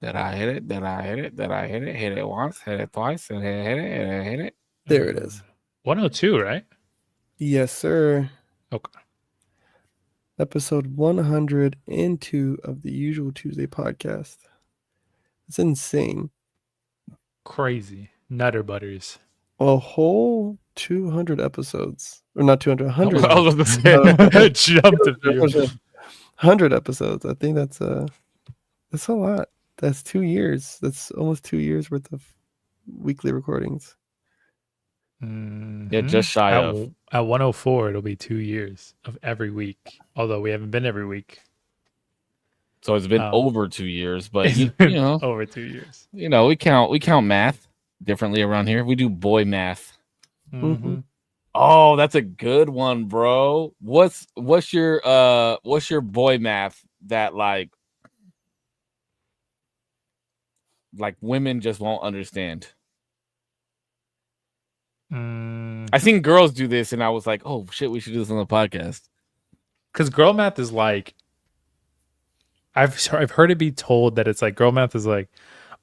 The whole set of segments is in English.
Did I hit it? Did I hit it? Did I hit it? Hit it once, hit it twice, and hit it, and I hit it. There it is. 102, right? Yes, sir. Okay. Episode 102 of the Usual Tuesday podcast. It's insane. Crazy. Nutter butters. A whole 200 episodes. Or not 200, 100. I was about to say, jumped a few. 100 episodes. I think that's a lot. That's 2 years. That's almost 2 years worth of weekly recordings. Yeah, just shy of. At 104, it'll be 2 years of every week. Although we haven't been every week. So it's been over 2 years, but you know, over 2 years. You know, we count math differently around here. We do boy math. Mm-hmm. Oh, that's a good one, bro. What's your boy math that like women just won't understand? I seen girls do this, and I was like, "Oh shit, we should do this on the podcast." Because girl math is like, I've heard it be told that it's like girl math is like,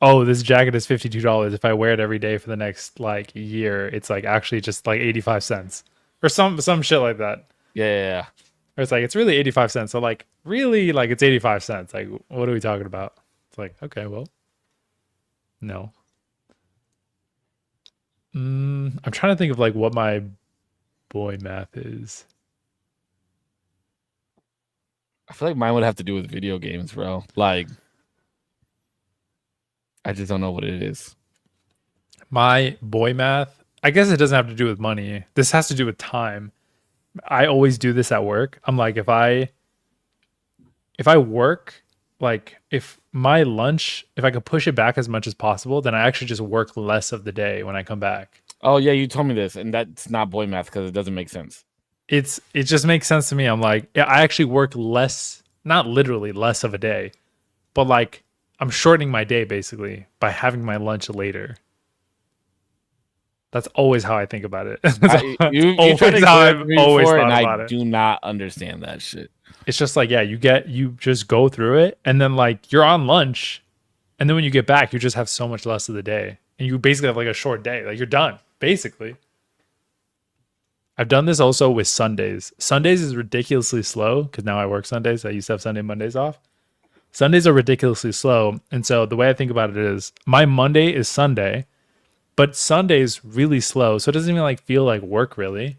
oh, this jacket is $52. If I wear it every day for the next like year, it's like actually just like 85 cents or some shit like that. Yeah. Or it's like it's really 85 cents. So like really like it's 85 cents. Like what are we talking about? It's like okay, well, no. I'm trying to think of like what my boy math is. I feel like mine would have to do with video games, bro. Like, I just don't know what it is. My boy math, I guess it doesn't have to do with money. This has to do with time. I always do this at work. I'm like, if I work, like if my lunch, if I could push it back as much as possible, then I actually just work less of the day when I come back. Oh yeah, you told me this, and that's not boy math because it doesn't make sense. It just makes sense to me. I'm like, yeah, I actually work less, not literally less of a day, but like I'm shortening my day basically by having my lunch later. That's always how I think about it. You try to explain me before, and I do not understand that shit. It's just like, yeah, you just go through it, and then like you're on lunch, and then when you get back, you just have so much less of the day, and you basically have like a short day. Like you're done, basically. I've done this also with Sundays. Sundays is ridiculously slow because now I work Sundays. I used to have Sunday, Mondays off. Sundays are ridiculously slow, and so the way I think about it is my Monday is Sunday, but Sunday's really slow, so it doesn't even like feel like work really.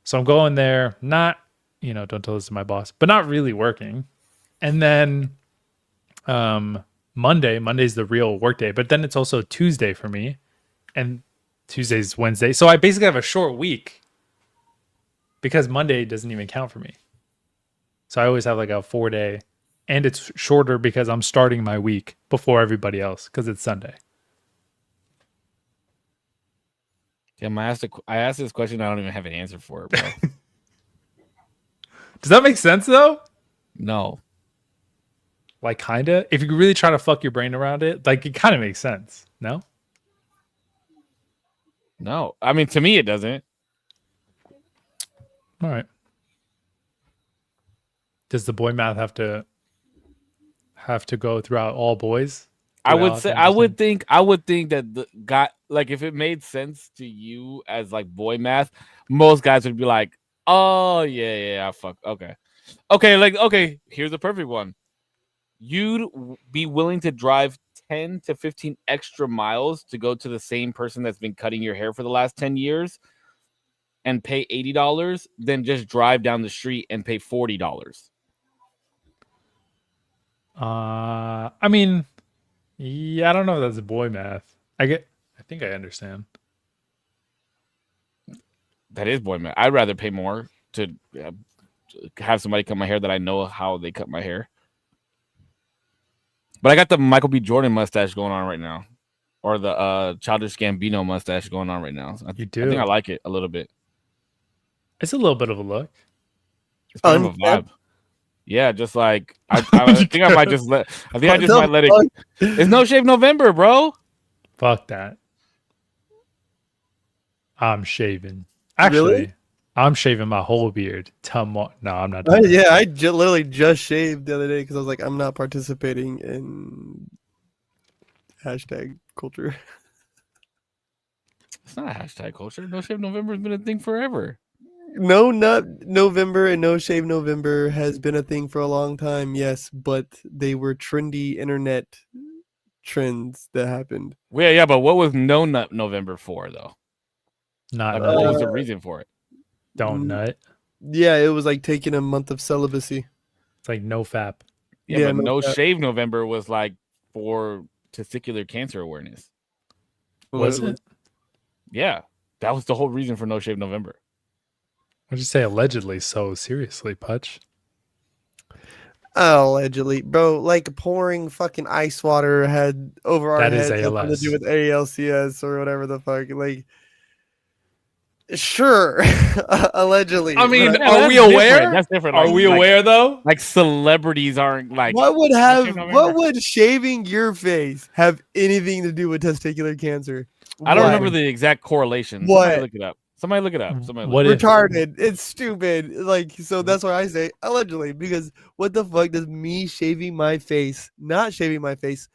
So I'm going there, not, don't tell this to my boss, but not really working. And then Monday's the real work day, but then it's also Tuesday for me, and Tuesday's Wednesday. So I basically have a short week because Monday doesn't even count for me. So I always have like a 4-day, and it's shorter because I'm starting my week before everybody else because it's Sunday. Yeah, I asked this question. I don't even have an answer for it, bro. Does that make sense though? No. Like kinda. If you really try to fuck your brain around it, like it kind of makes sense. No? No. I mean, to me, it doesn't. All right. Does the boy math have to go throughout all boys? I would think that the guy, like, if it made sense to you as like boy math, most guys would be like, "Oh yeah, fuck, okay." Here's a perfect one. You'd be willing to drive 10 to 15 extra miles to go to the same person that's been cutting your hair for the last 10 years and pay $80 than just drive down the street and pay $40. I mean, yeah, I don't know if that's a boy math. I think I understand. That is boy math. I'd rather pay more to have somebody cut my hair that I know how they cut my hair. But I got the Michael B. Jordan mustache going on right now, or the Childish Gambino mustache going on right now. You do? I think I like it a little bit. It's a little bit of a look. It's kind of a vibe. Yeah, just like I think I might just let. I think I just might let it. It's No Shave November, bro. Fuck that. I'm shaving. Actually, really? I'm shaving my whole beard. No, I'm not doing I literally just shaved the other day because I was like, I'm not participating in Hashtag culture. It's not a hashtag culture. No Shave November has been a thing forever. No Nut November and No Shave November has been a thing for a long time, yes, but they were trendy internet trends that happened. Yeah, but what was No Nut November for though? Not Like, nutting. what was the reason for it? Don't nut. Yeah, it was like taking a month of celibacy. It's like no fap. Yeah, Yeah, but no No fap. Shave November was like for testicular cancer awareness. Was it? Yeah, that was the whole reason for No Shave November. What'd you say? Allegedly so seriously, Putch. Allegedly, bro, like pouring fucking ice water had over our That is heads had something to ALS. do with ALCS or whatever the fuck. Like, sure, allegedly. I mean, but Yeah, are that's we different. aware? That's different. Are Like- we like- aware though? Like celebrities aren't like. what would November. what would shaving your face have anything to do with testicular cancer? I don't What? remember the exact correlation. What? Somebody look it up. Somebody look it up. What if- Retarded. It's stupid. Like, so that's why I say allegedly, because what the fuck does me shaving my face, not shaving my face,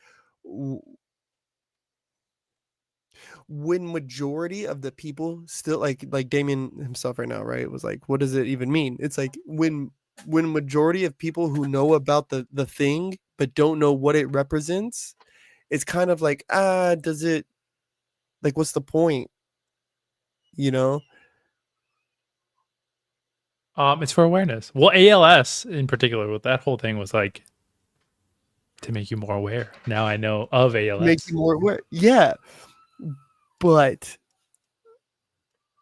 when majority of the people still like Damien himself right now, right? Was like, what does it even mean? It's like when majority of people who know about the thing but don't know what it represents, it's kind of like, does it, like, what's the point? You know? It's for awareness. Well, ALS in particular, with that whole thing was like to make you more aware. Now I know of ALS. Make you more aware. Yeah. But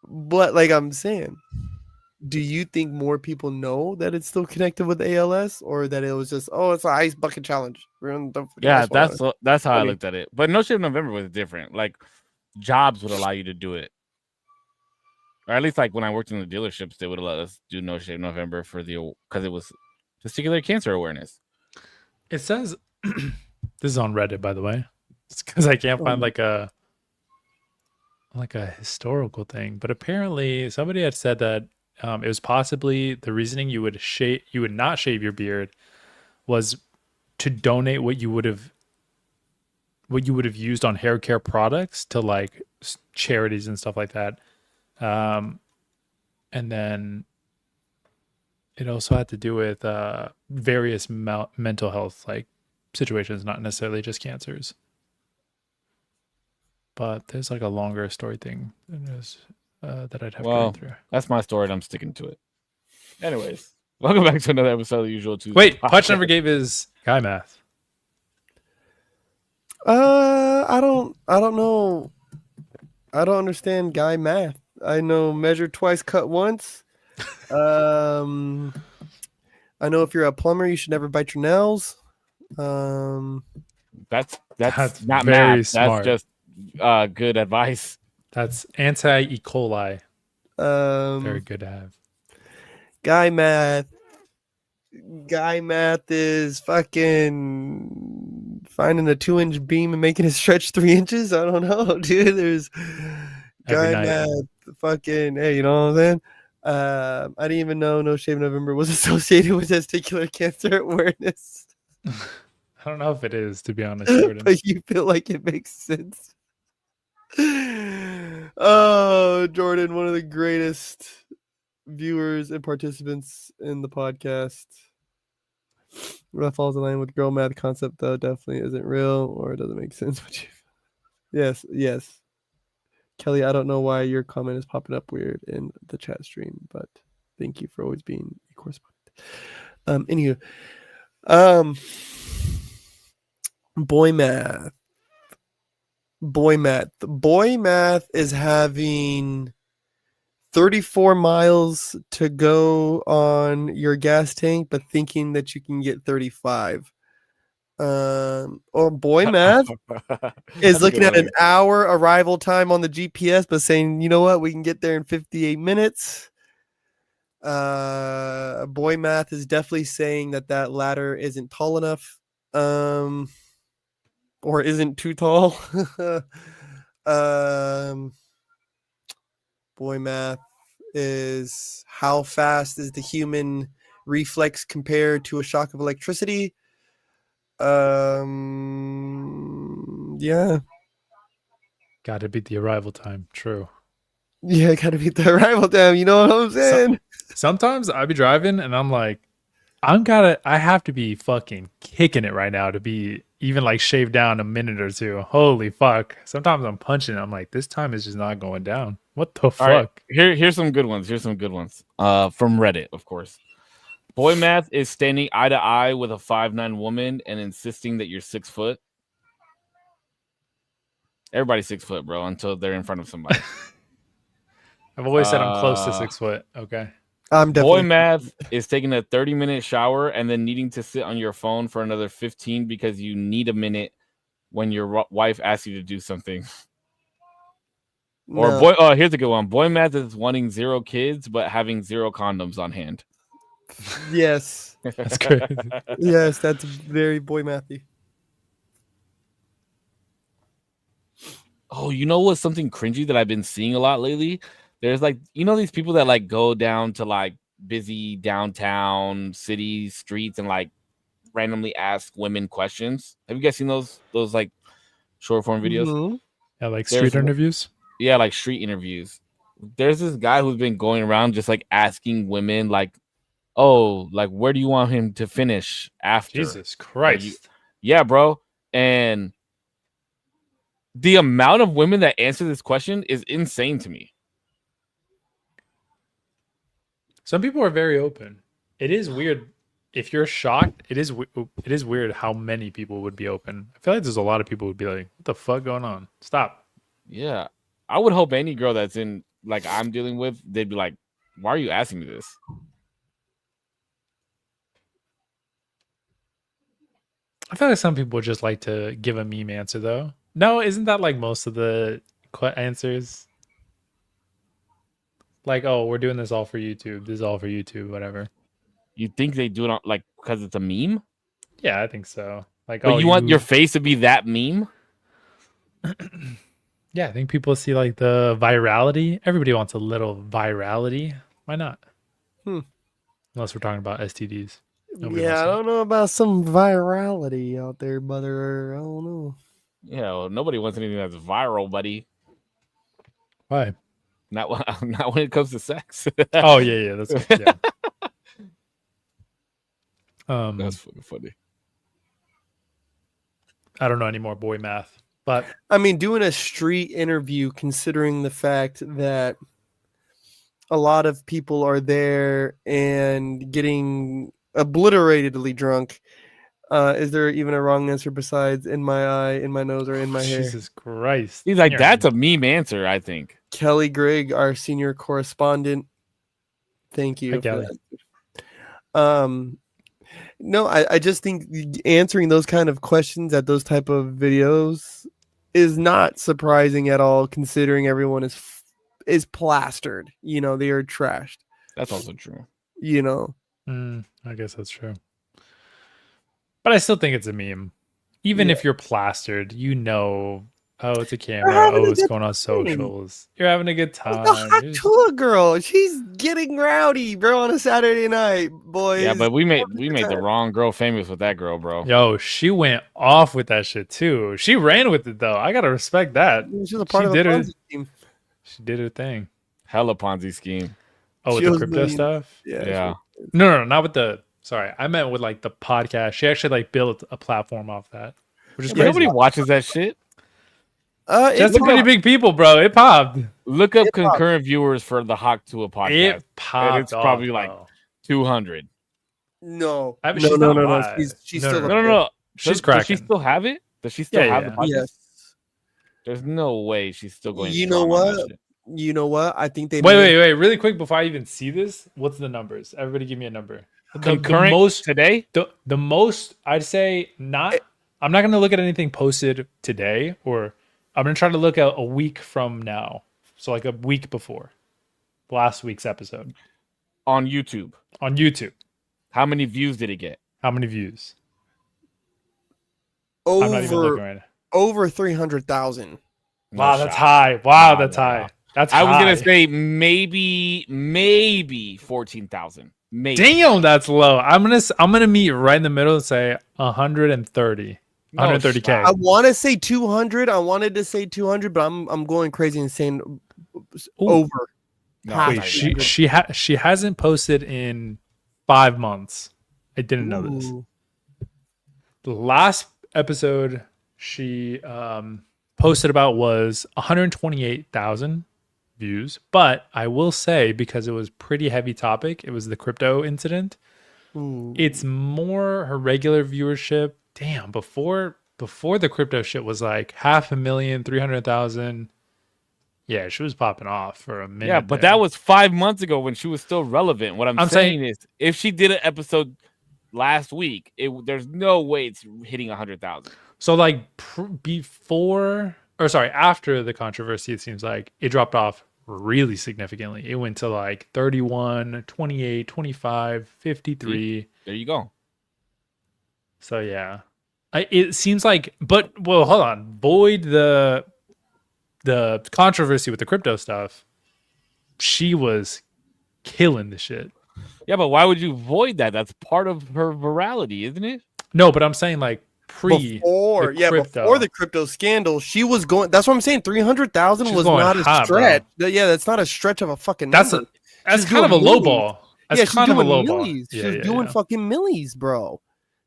like I'm saying, do you think more people know that it's still connected with ALS, or that it was just, it's an ice bucket challenge? Yeah, that's how I Funny. looked at it. But No Shave November was different. Like jobs would allow you to do it, or at least like when I worked in the dealerships, they would let us do No Shave November because it was testicular cancer awareness. It says this is on Reddit, by the way. It's because I can't find like a historical thing, but apparently somebody had said that it was possibly the reasoning you would not shave your beard was to donate what you would have used on hair care products to like charities and stuff like that. And then it also had to do with various mental health like situations, not necessarily just cancers. But there's like a longer story thing that I'd have to read through. That's my story, and I'm sticking to it. Anyways, welcome back to another episode of the Usual Tuesday. Wait, Putch never gave his guy math. I don't know. I don't understand guy math. I know measure twice, cut once. I know if you're a plumber, you should never bite your nails. That's not very math. smart. That's just good advice. That's anti-E. coli. Very good to have. Guy math is fucking finding a 2-inch beam and making it stretch 3 inches. I don't know, dude. There's Every guy night. math. Fucking, hey, you know what I'm saying? I didn't even know No Shave November was associated with testicular cancer awareness. I don't know if it is, to be honest, Jordan. But you feel like it makes sense. Oh, Jordan, one of the greatest viewers and participants in the podcast. That falls in line with girl math concept, though. Definitely isn't real, or it doesn't make sense. But yes. Kelly, I don't know why your comment is popping up weird in the chat stream, but thank you for always being a correspondent. Anywho, boy math is having 34 miles to go on your gas tank, but thinking that you can get 35. Or boy math is looking at an hour arrival time on the GPS, but saying, you know what, we can get there in 58 minutes. Boy math is definitely saying that ladder isn't tall enough, or isn't too tall. Boy math is how fast is the human reflex compared to a shock of electricity. Yeah, Yeah. Got to beat the arrival time. True. Yeah, gotta beat the arrival time. You know what I'm saying? Sometimes I be driving and I'm like, I have to be fucking kicking it right now to be even like shaved down a minute or two. Holy fuck. Sometimes I'm punching. I'm like, this time is just not going down. What the All right, fuck? here's some good ones. From Reddit, of course. Boy math is standing eye to eye with a 5'9" woman and insisting that you're 6 foot. Everybody's 6 foot, bro, until they're in front of somebody. I've always said I'm close to 6 foot. Okay. I'm Boy definitely. math is taking a 30-minute shower and then needing to sit on your phone for another 15 because you need a minute when your wife asks you to do something. Or No. here's a good one. Boy math is wanting 0 kids but having 0 condoms on hand. Yes. That's crazy. Yes, that's very boy mathy. Oh, you know what's something cringy that I've been seeing a lot lately? There's like, these people that like go down to like busy downtown city streets and like randomly ask women questions. Have you guys seen those like short form videos? Mhm. Yeah, like street interviews. Yeah, like street interviews. There's this guy who's been going around just like asking women like, oh, like where do you want him to finish after? Jesus Christ. Yeah, bro. And the amount of women that answer this question is insane to me. Some people are very open. It is weird. If you're shocked, it is weird how many people would be open. I feel like there's a lot of people would be like, what the fuck going on? Stop. Yeah. I would hope any girl that's in like I'm dealing with, they'd be like, why are you asking me this? I feel like some people just like to give a meme answer though. No, isn't that like most of the answers? Like, oh, we're doing this all for YouTube. This is all for YouTube, whatever. You think they do it on, like because it's a meme? Yeah, I think so. Like, But you want your face to be that meme? Yeah, I think people see like the virality. Everybody wants a little virality. Why not? Unless we're talking about STDs. Nobody wants Yeah, I that. don't know about some virality out there, brother. I don't know. Yeah, well, nobody wants anything that's viral, buddy. Why? Not when it comes to sex. Oh yeah, that's yeah. That's fucking funny. I don't know any more boy math, but I mean, doing a street interview, considering the fact that a lot of people are there and getting obliteratedly drunk. Is there even a wrong answer besides in my eye, in my nose, or in my hair? Jesus Christ. He's like, that's a meme answer, I think. Kelly Grigg, our senior correspondent. Thank you. Hi, Kelly. No, I just think answering those kind of questions at those type of videos is not surprising at all, considering everyone is plastered. You know, they are trashed. That's also true. You know. I guess that's true. But I still think it's a meme. Even if you're plastered, you know, oh, it's a camera. Oh, it's going on socials. You're having a good time. The hot tour girl. She's getting rowdy, bro, on a Saturday night, boys. Yeah, but we made the wrong girl famous with that girl, bro. Yo, she went off with that shit too. She ran with it though. I gotta respect that. She was a part of the Ponzi scheme. She did her thing. Hella Ponzi scheme. Oh, with the crypto stuff? Yeah. No, not with the. Sorry, I meant with like the podcast. She actually like built a platform off that, which is crazy. Nobody watches that shit. That's pretty big people, bro. It popped. Look up concurrent viewers for the Hawk Tua podcast. It popped. And it's probably like 200. No. No. She's still No. She's cracking. cracking. Does she still have it? Does she still have the podcast? Yes. There's no way she's still going. You know what? You know what? I think they wait. Really quick before I even see this, what's the numbers? Everybody, give me a number. Concurrent the most today. The most I'd say not. I'm not gonna look at anything posted today, or I'm gonna try to look at a week from now. So like a week before last week's episode on YouTube. On YouTube, how many views did it get? How many views? I'm not even looking right now. Over 300,000. Wow, that's high. Wow, that's high. That's high. I was gonna say maybe 14,000. Maybe. Damn, that's low. I'm gonna meet right in the middle and say 130. No, 130K. I want to say 200. I wanted to say 200, but I'm going crazy and saying over. No, half Wait, it's not even she hasn't posted in 5 months. I didn't know this. Ooh. The last episode she posted about was 128,000 views, but I will say, because it was pretty heavy topic, it was the crypto incident. Ooh. It's more her regular viewership. Damn, before the crypto shit was like 500,000, 300,000. Yeah, she was popping off for a minute. Yeah, but there. that was 5 months ago when she was still relevant. What I'm saying- saying is, if she did an episode last week, there's no way it's hitting 100,000. So like after the controversy, it seems like it dropped off really significantly. It went to like 31, 28, 25, 53. There you go. So yeah, it seems like, but well, hold on. Void the controversy with the crypto stuff. She was killing the shit. Yeah, but why would you void that? That's part of her virality, isn't it? No, but I'm saying like before the crypto scandal, she was going. That's what I'm saying. 300,000 She's was going not hot, a stretch. Yeah, that's not a stretch of a fucking number. That's She's kind of a doing low millies. ball. That's Yeah, she's kind of a doing low ball. millies. Yeah, She's yeah, doing yeah. fucking millies, bro.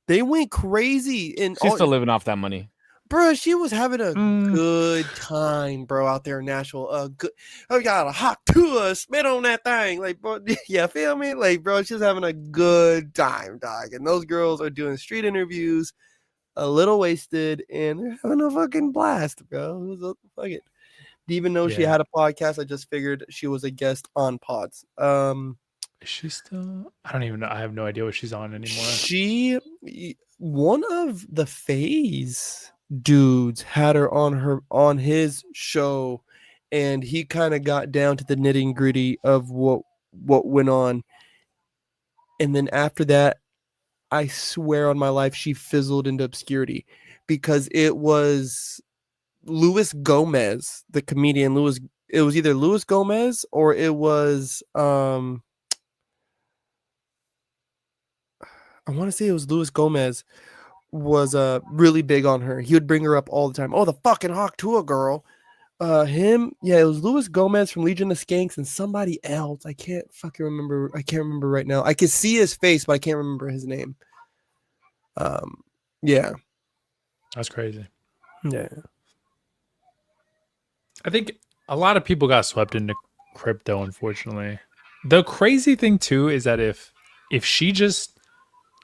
They went crazy. And She's still living off that money. bro, she was having a good time, bro, out there in Nashville. Good. I got a hot tour, spit on that thing, like, bro. Yeah, feel me? Like, bro, she's having a good time, dog. And those girls are doing street interviews, a little wasted, and they're having a fucking blast, bro. It was fuck it. Even though she had a podcast, I just figured she was a guest on Pods. Is she still? I don't even know. I have no idea what she's on anymore. One of the FaZe dudes had her on his show, and he kind of got down to the nitty gritty of what went on. And then after that, I swear on my life, she fizzled into obscurity, because it was Luis Gomez, the comedian. It was either Luis Gomez or it was I want to say it was Luis Gomez was really big on her. He would bring her up all the time. Oh, the fucking Hawk Tua girl. It was Luis Gomez from Legion of Skanks and somebody else. I can't fucking remember. I can't remember right now. I can see his face, but I can't remember his name. Yeah. That's crazy. Yeah. I think a lot of people got swept into crypto, unfortunately. The crazy thing too is that if she just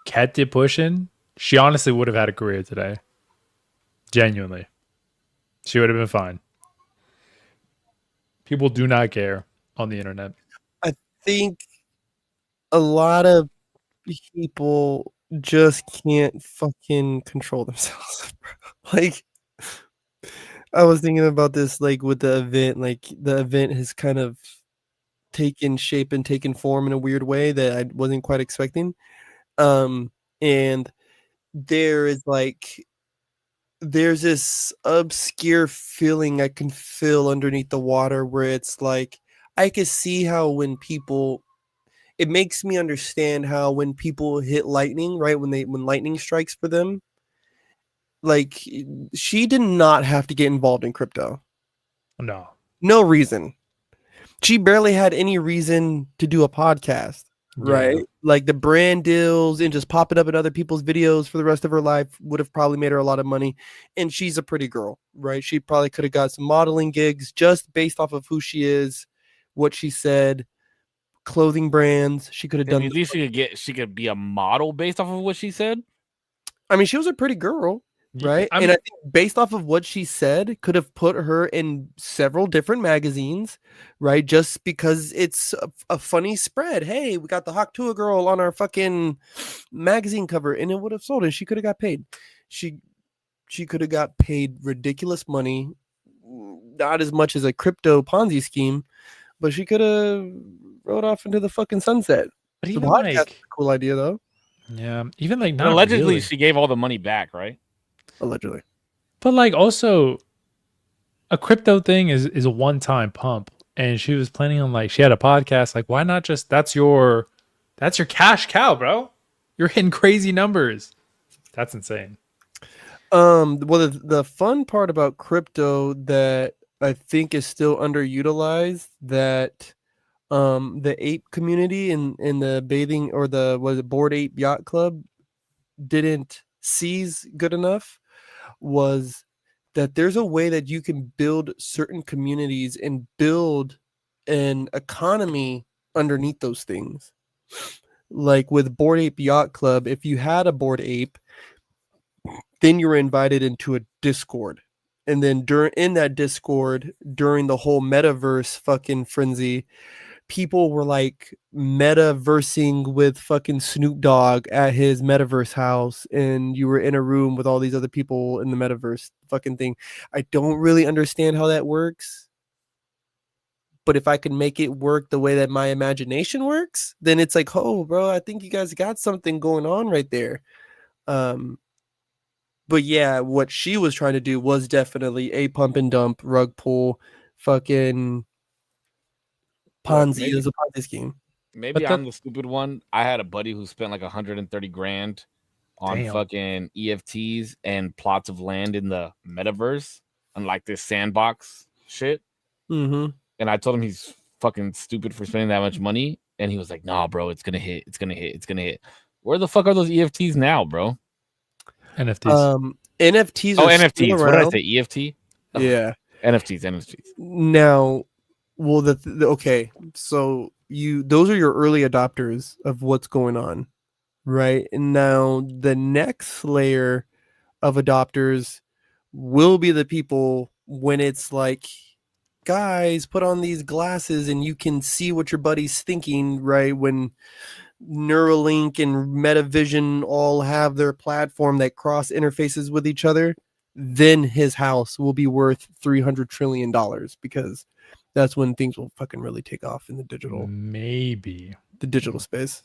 kept it pushing, she honestly would have had a career today. Genuinely. She would have been fine. People do not care on the internet. I think a lot of people just can't fucking control themselves. Like, I was thinking about this, like, with the event. Like, the event has kind of taken shape and taken form in a weird way that I wasn't quite expecting. And there's this obscure feeling I can feel underneath the water, where it's like, I can see how it makes me understand how when people hit lightning, right? When lightning strikes for them, like, she did not have to get involved in crypto. No reason. She barely had any reason to do a podcast. Right, Yeah. like the brand deals and just popping up in other people's videos for the rest of her life would have probably made her a lot of money. And she's a pretty girl, right? She probably could have got some modeling gigs just based off of who she is, what she said, clothing brands. She could have done. At least she could be a model based off of what she said. I mean, she was a pretty girl, right? I And I think based off of what she said, could have put her in several different magazines, right? Just because it's a funny spread. Hey, we got the Hawk Tua girl on our fucking magazine cover, and it would have sold, and she could have got paid. She could have got paid ridiculous money, not as much as a crypto Ponzi scheme, but she could have rode off into the fucking sunset. But The even podcast like, is a cool idea, though. yeah, even like But not allegedly, really. she gave all the money back, right? Allegedly. But like also, a crypto thing is a one-time pump, and she was planning on, like, she had a podcast. Like, why not just that's your cash cow, bro? You're hitting crazy numbers. That's insane. Well, the fun part about crypto that I think is still underutilized, that the ape community in the bathing, or the was it Bored Ape Yacht Club, didn't seize good enough, was that there's a way that you can build certain communities and build an economy underneath those things. Like with Bored Ape Yacht Club, if you had a bored ape, then you were invited into a Discord. And then in that Discord, during the whole metaverse fucking frenzy, people were like metaversing with fucking Snoop Dogg at his metaverse house, and you were in a room with all these other people in the metaverse fucking thing. I don't really understand how that works, but if I can make it work the way that my imagination works, then it's like, oh, bro, I think you guys got something going on right there. But yeah, what she was trying to do was definitely a pump and dump, rug pull, fucking Look, Ponzi. It maybe was a Ponzi scheme. maybe But that I'm the stupid one. I had a buddy who spent like 130 grand on damn. fucking EFTs and plots of land in the metaverse and like this sandbox shit. Mm-hmm. And I told him he's fucking stupid for spending that much money. And he was like, nah, bro, it's gonna hit. It's gonna hit. It's gonna hit. Where the fuck are those EFTs now, bro? NFTs. NFTs Oh, are still NFTs. What did I around. say? EFT? Oh, Yeah. NFTs. Now, well, okay. So those are your early adopters of what's going on, right? And now the next layer of adopters will be the people when it's like, guys, put on these glasses and you can see what your buddy's thinking, right? When Neuralink and MetaVision all have their platform that cross interfaces with each other, then his house will be worth $300 trillion, because that's when things will fucking really take off in the digital Maybe. space.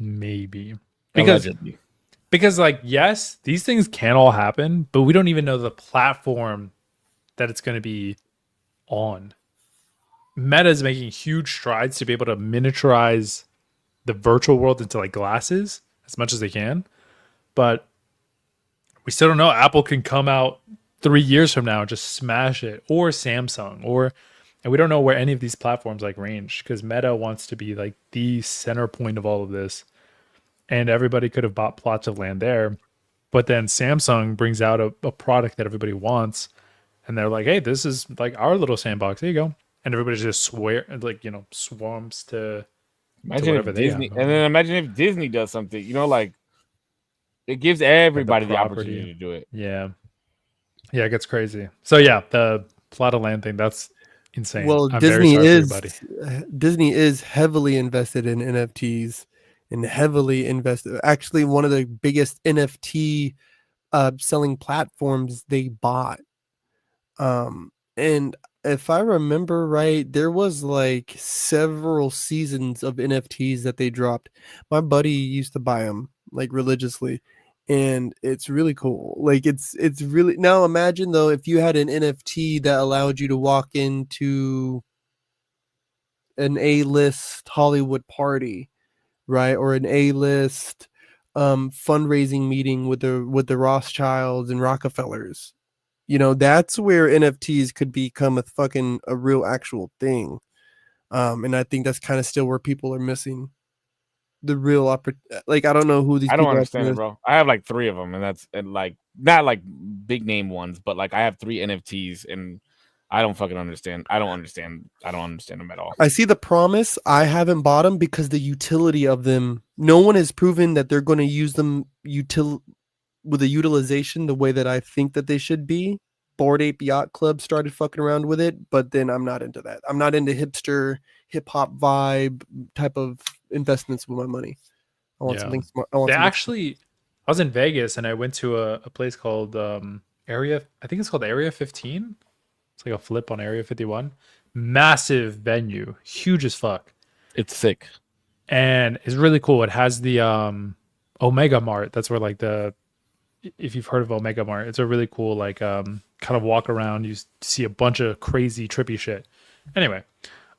Maybe. Allegedly. Because like, yes, these things can all happen, but we don't even know the platform that it's going to be on. Meta is making huge strides to be able to miniaturize the virtual world into like glasses as much as they can, but we still don't know. Apple can come out 3 years from now and just smash it, or Samsung, and we don't know where any of these platforms like range, because Meta wants to be like the center point of all of this, and everybody could have bought plots of land there, but then Samsung brings out a product that everybody wants, and they're like, hey, this is like our little sandbox, there you go, and everybody just swarms to Imagine whatever if they have Disney, going and on. then imagine if Disney does something. You know, like it gives everybody the property. opportunity to do it. Yeah, it gets crazy. So yeah, the plot of land thing, that's insane. Well, I'm very sorry for your buddy. Disney is heavily invested in NFTs and heavily invested. Actually, one of the biggest NFT selling platforms they bought. And if I remember right, there was like several seasons of NFTs that they dropped. My buddy used to buy them like religiously, and it's really cool. Like it's really, now imagine though if you had an NFT that allowed you to walk into an A-list Hollywood party, right, or an A-list fundraising meeting with the Rothschilds and Rockefellers. That's where NFTs could become a real actual thing. And I think that's kind of still where people are missing the real like, I don't know who these I don't people understand are. it, bro. I have like 3 of them, and like not like big name ones, but like I have 3 NFTs, and I don't fucking understand. I don't understand them at all. I see the promise. I haven't bought them because the utility of them, no one has proven that they're going to use them with a utilization the way that I think that they should be. Bored Ape Yacht Club started fucking around with it, but then I'm not into that. I'm not into hipster hip hop vibe type of investments with my money. I want something smart. I was in Vegas and I went to a place called Area. I think it's called Area 15. It's like a flip on Area 51. Massive venue, huge as fuck. It's sick, and it's really cool. It has the Omega Mart. That's where like if you've heard of Omega Mart, it's a really cool like kind of walk around. You see a bunch of crazy trippy shit. Anyway,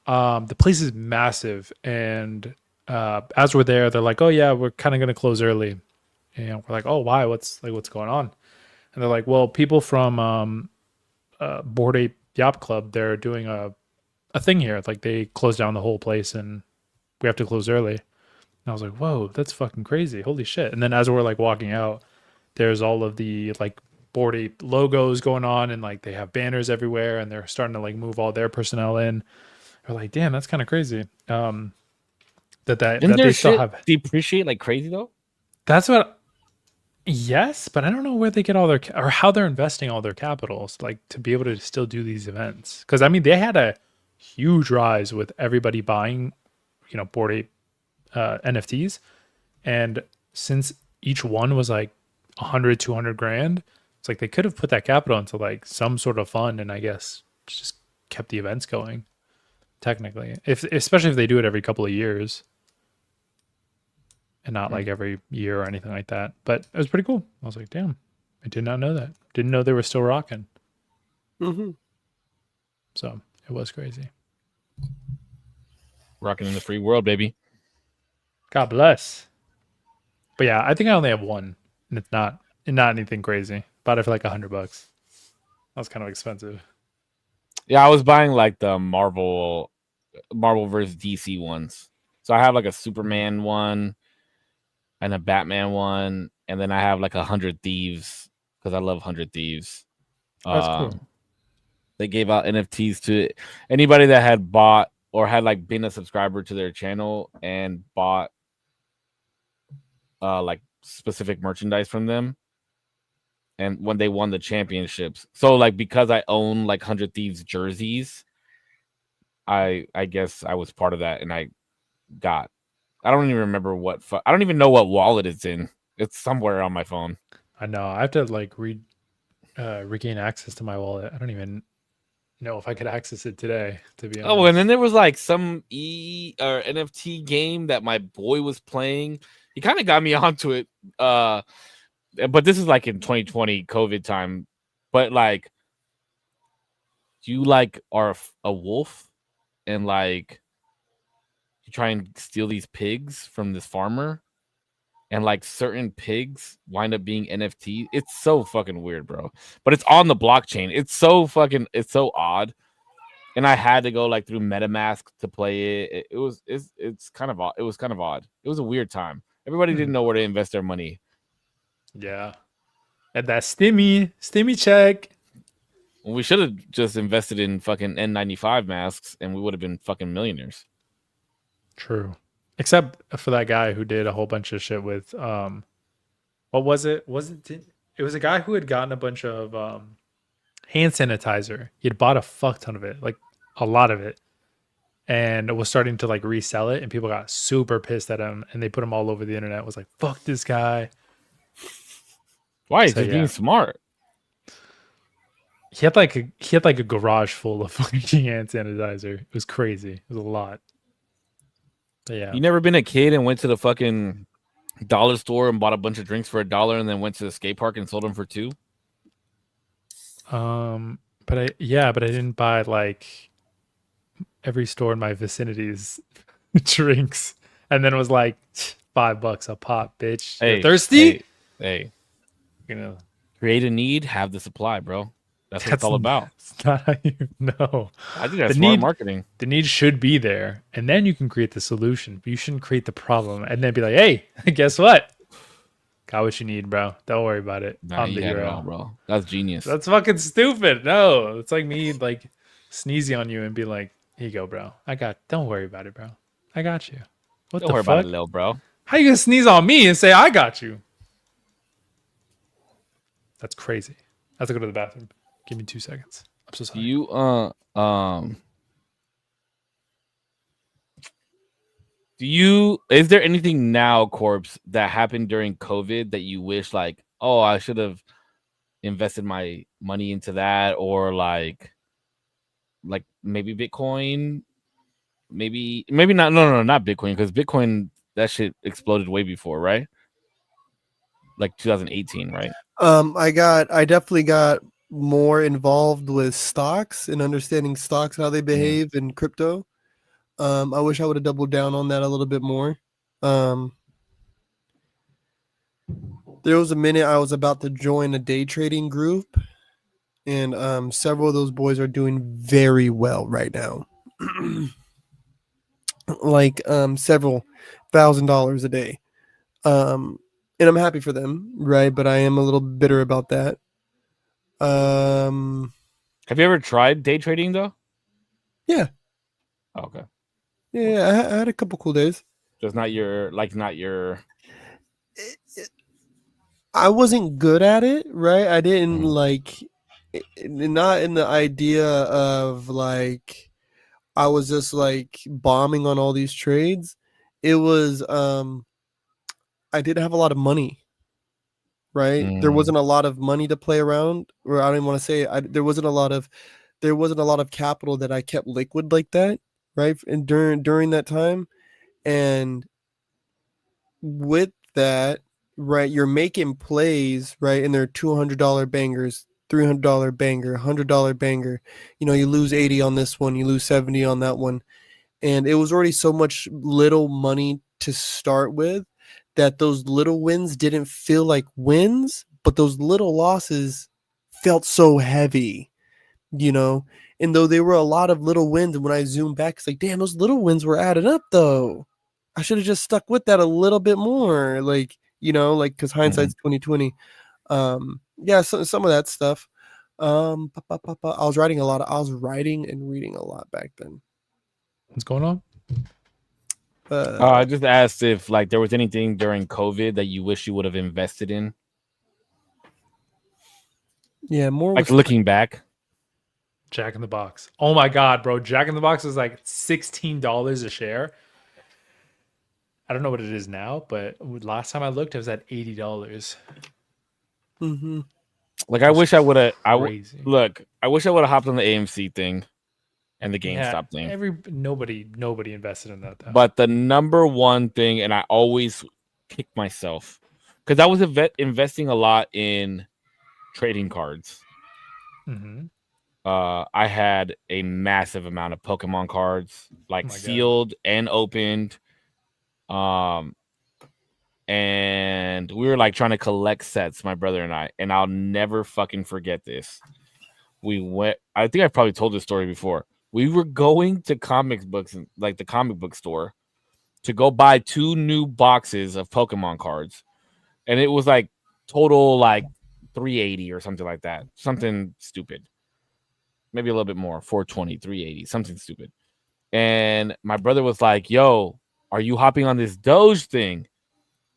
the place is massive, and as we're there, they're like, "Oh yeah, we're kind of gonna close early," and we're like, "Oh why? What's going on?" And And they're like, well, people from Bored Ape Yacht Club, they're doing a thing here. Like they closed down the whole place and we have to close early. And I was like, whoa, that's fucking crazy. Holy shit. And then as we're like walking out, there's all of the like Bored Ape logos going on and like they have banners everywhere and they're starting to like move all their personnel in. We're like, damn, that's kind of crazy. Didn't That their they still shit have. depreciate like crazy though? That's what. Yes, but I don't know where they get all their or how they're investing all their capitals, like to be able to still do these events. Because I mean, they had a huge rise with everybody buying, Bored Ape NFTs, and since each one was like 100, 200 grand, it's like they could have put that capital into like some sort of fund, and I guess just kept the events going. Technically, especially if they do it every couple of years and not like every year or anything like that. But it was pretty cool. I was like, damn, I did not know that. Didn't know they were still rocking. Mm-hmm. So it was crazy. Rocking in the free world, baby. God bless. But yeah, I think I only have one, and it's not anything crazy. Bought it for like $100. That was kind of expensive. Yeah, I was buying like the Marvel versus DC ones. So I have like a Superman one and a Batman one, and then I have like 100 Thieves because I love 100 Thieves. That's cool. They gave out NFTs to anybody that had bought or had like been a subscriber to their channel and bought like specific merchandise from them. And when they won the championships, so like because I own like 100 Thieves jerseys, I guess I was part of that, and I don't even remember I don't even know what wallet it's in. It's somewhere on my phone. I know. I have to like regain access to my wallet. I don't even know if I could access it today, to be honest. Oh, and then there was like some or NFT game that my boy was playing. He kind of got me onto it. But this is like in 2020 COVID time. But like, you like are a wolf, and like you try and steal these pigs from this farmer, and like certain pigs wind up being NFT. It's so fucking weird, bro. But it's on the blockchain. It's so odd. And I had to go like through MetaMask to play it. It's kind of odd. It was kind of odd. It was a weird time. Everybody didn't know where to invest their money. Yeah. And that stimmy check. Well, we should have just invested in fucking N95 masks and we would have been fucking millionaires. True. Except for that guy who did a whole bunch of shit with what was it? It was a guy who had gotten a bunch of hand sanitizer. He had bought a fuck ton of it, like a lot of it, and was starting to like resell it, and people got super pissed at him, and they put him all over the internet. It was like, fuck this guy. Why? He's just being smart. He had like a garage full of fucking hand sanitizer. It was crazy. It was a lot. But yeah. You never been a kid and went to the fucking dollar store and bought a bunch of drinks for $1 and then went to the skate park and sold them for $2? But I didn't buy like every store in my vicinity's drinks, and then it was like $5 a pop, bitch. Hey, you're thirsty? Hey, you know, create a need, have the supply, bro. That's what it's all about. It's not how you know. I think that's smart marketing. The need should be there, and then you can create the solution. But you shouldn't create the problem and then be like, "Hey, guess what? Got what you need, bro. Don't worry about it. Nah, I'm the hero, all, bro. That's genius. That's fucking stupid. No, it's like me like sneezing on you and be like, "Here you go, bro. Don't worry about it, bro. I got you." What Don't the worry fuck? about it, little bro. How you gonna sneeze on me and say I got you? That's crazy. I have to go to the bathroom. Give me 2 seconds. I'm so sorry. Is there anything now, Korpsx, that happened during COVID that you wish like, oh, I should have invested my money into that, or like maybe Bitcoin, maybe not. No, not Bitcoin, because Bitcoin, that shit exploded way before, right? Like 2018, right? I definitely got more involved with stocks and understanding stocks, how they behave in crypto. I wish I would have doubled down on that a little bit more. There was a minute I was about to join a day trading group, and several of those boys are doing very well right now. Like several $1,000s a day. And I'm happy for them, right? But I am a little bitter about that. Have you ever tried day trading though? Yeah. Oh, okay. Yeah, I had a couple cool days. Just not your I wasn't good at it, right? I didn't Mhm. like, not in the idea of like, I was just like bombing on all these trades. It was, I didn't have a lot of money, right? There Mm. wasn't a lot of money to play around, or I don't even want to say there wasn't a lot of capital that I kept liquid like that, right? And during that time, and with that, right, you're making plays, right, and they're $200 bangers, $300 banger, $100 banger. You lose 80 on this one, you lose 70 on that one, and it was already so much little money to start with that those little wins didn't feel like wins, but those little losses felt so heavy, you know. And though there were a lot of little wins, and when I zoom back, it's like, damn, those little wins were added up though. I should have just stuck with that a little bit more, like, because hindsight's 2020. Yeah, some of that stuff. I was writing and reading a lot back then. What's going on? I just asked if like there was anything during COVID that you wish you would have invested in. Yeah, more Like was looking back. Jack in the Box. Oh my god, bro! Jack in the Box was like $16 a share. I don't know what it is now, but last time I looked, it was at $80. Mm-hmm. Like I wish I would have. Crazy. Look. I wish I would have hopped on the AMC thing and the Yeah, GameStop thing. nobody invested in that though. But the number one thing, and I always kick myself because I was investing a lot in trading cards. Mm-hmm. I had a massive amount of Pokemon cards, like Oh my God. sealed and opened. And we were like trying to collect sets, my brother and I, and I'll never fucking forget this. We went, I think I've probably told this story before. We were going to comic books, like the comic book store, to go buy 2 new boxes of Pokemon cards. And it was like total like 380 or something like that. Something stupid. Maybe a little bit more, 420, 380, something stupid. And my brother was like, yo, are you hopping on this Doge thing?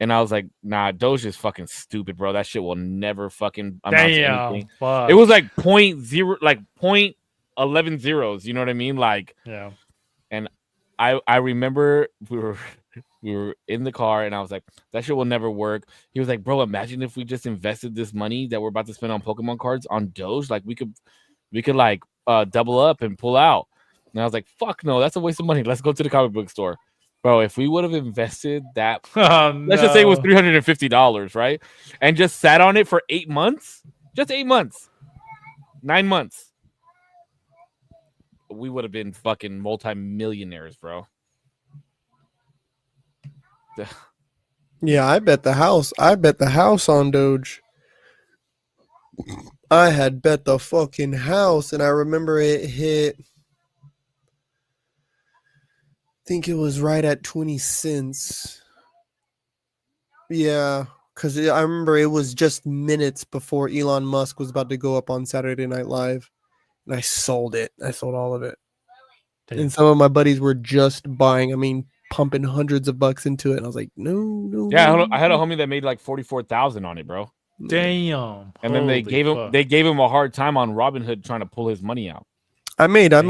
And I was like, nah, Doge is fucking stupid, bro. That shit will never fucking amount to anything. Fuck. It was like 0.0, like 0.11 zeros. You know what I mean? Like, Yeah. and I remember we were in the car and I was like, that shit will never work. He was like, bro, imagine if we just invested this money that we're about to spend on Pokemon cards on Doge. Like we could like double up and pull out. And I was like, fuck no, that's a waste of money. Let's go to the comic book store. Bro, if we would have invested that, let's just say it was $350, right? And just sat on it for 8 months, just 8 months, 9 months, we would have been fucking multi-millionaires, bro. Yeah, I bet the house on Doge. I had bet the fucking house, and I remember it hit, I think it was right at 20 cents. Yeah, because I remember it was just minutes before Elon Musk was about to go up on Saturday Night Live, and I sold it. I sold all of it. Damn. And some of my buddies were just buying, pumping hundreds of bucks into it. And I was like, no. Yeah, I had a homie that made like 44,000 on it, bro. Damn. And then they gave him a hard time on Robinhood trying to pull his money out. I made some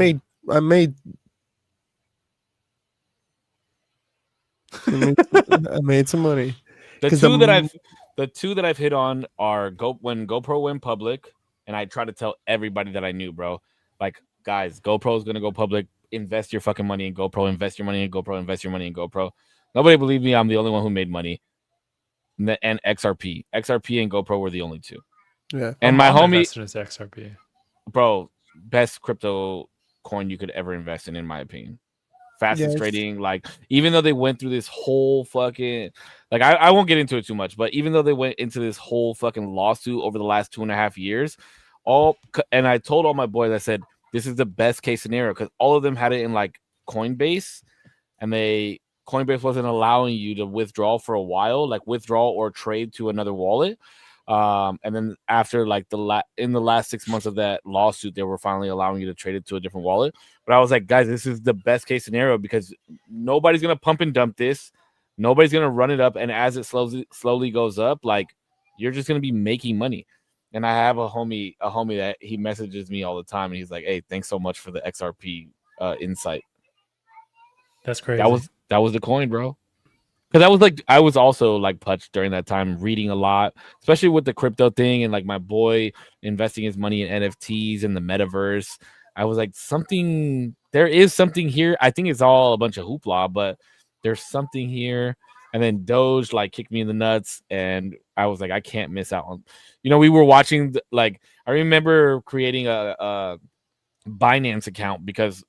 money. The two that I've hit on are when GoPro went public, and I try to tell everybody that I knew, bro. Like, guys, GoPro is gonna go public. Invest your fucking money in GoPro. Invest your money in GoPro. Invest your money in GoPro. Nobody believed me. I'm the only one who made money. And XRP and GoPro were the only two. Yeah. And my homie invested in XRP, bro, best crypto coin you could ever invest in my opinion. fastest Yes. trading. Like, even though they went through this whole fucking, like, I won't get into it too much, but even though they went into this whole fucking lawsuit over the last 2.5 years, and I told all my boys, I said, this is the best case scenario because all of them had it in like Coinbase, and Coinbase wasn't allowing you to withdraw for a while, like withdraw or trade to another wallet. And then after like in the last 6 months of that lawsuit, they were finally allowing you to trade it to a different wallet. But I was like, guys, this is the best case scenario because nobody's gonna pump and dump this, nobody's gonna run it up, and as it slowly goes up, like you're just gonna be making money. And I have a homie that he messages me all the time, and he's like, "Hey, thanks so much for the XRP insight." That's crazy. That was the coin, bro. Because I was also like Putch during that time, reading a lot, especially with the crypto thing and like my boy investing his money in NFTs and the metaverse. I was like, there is something here. I think it's all a bunch of hoopla, but there's something here. And then Doge like kicked me in the nuts, and I was like, I can't miss out on. We were watching I remember creating a Binance account because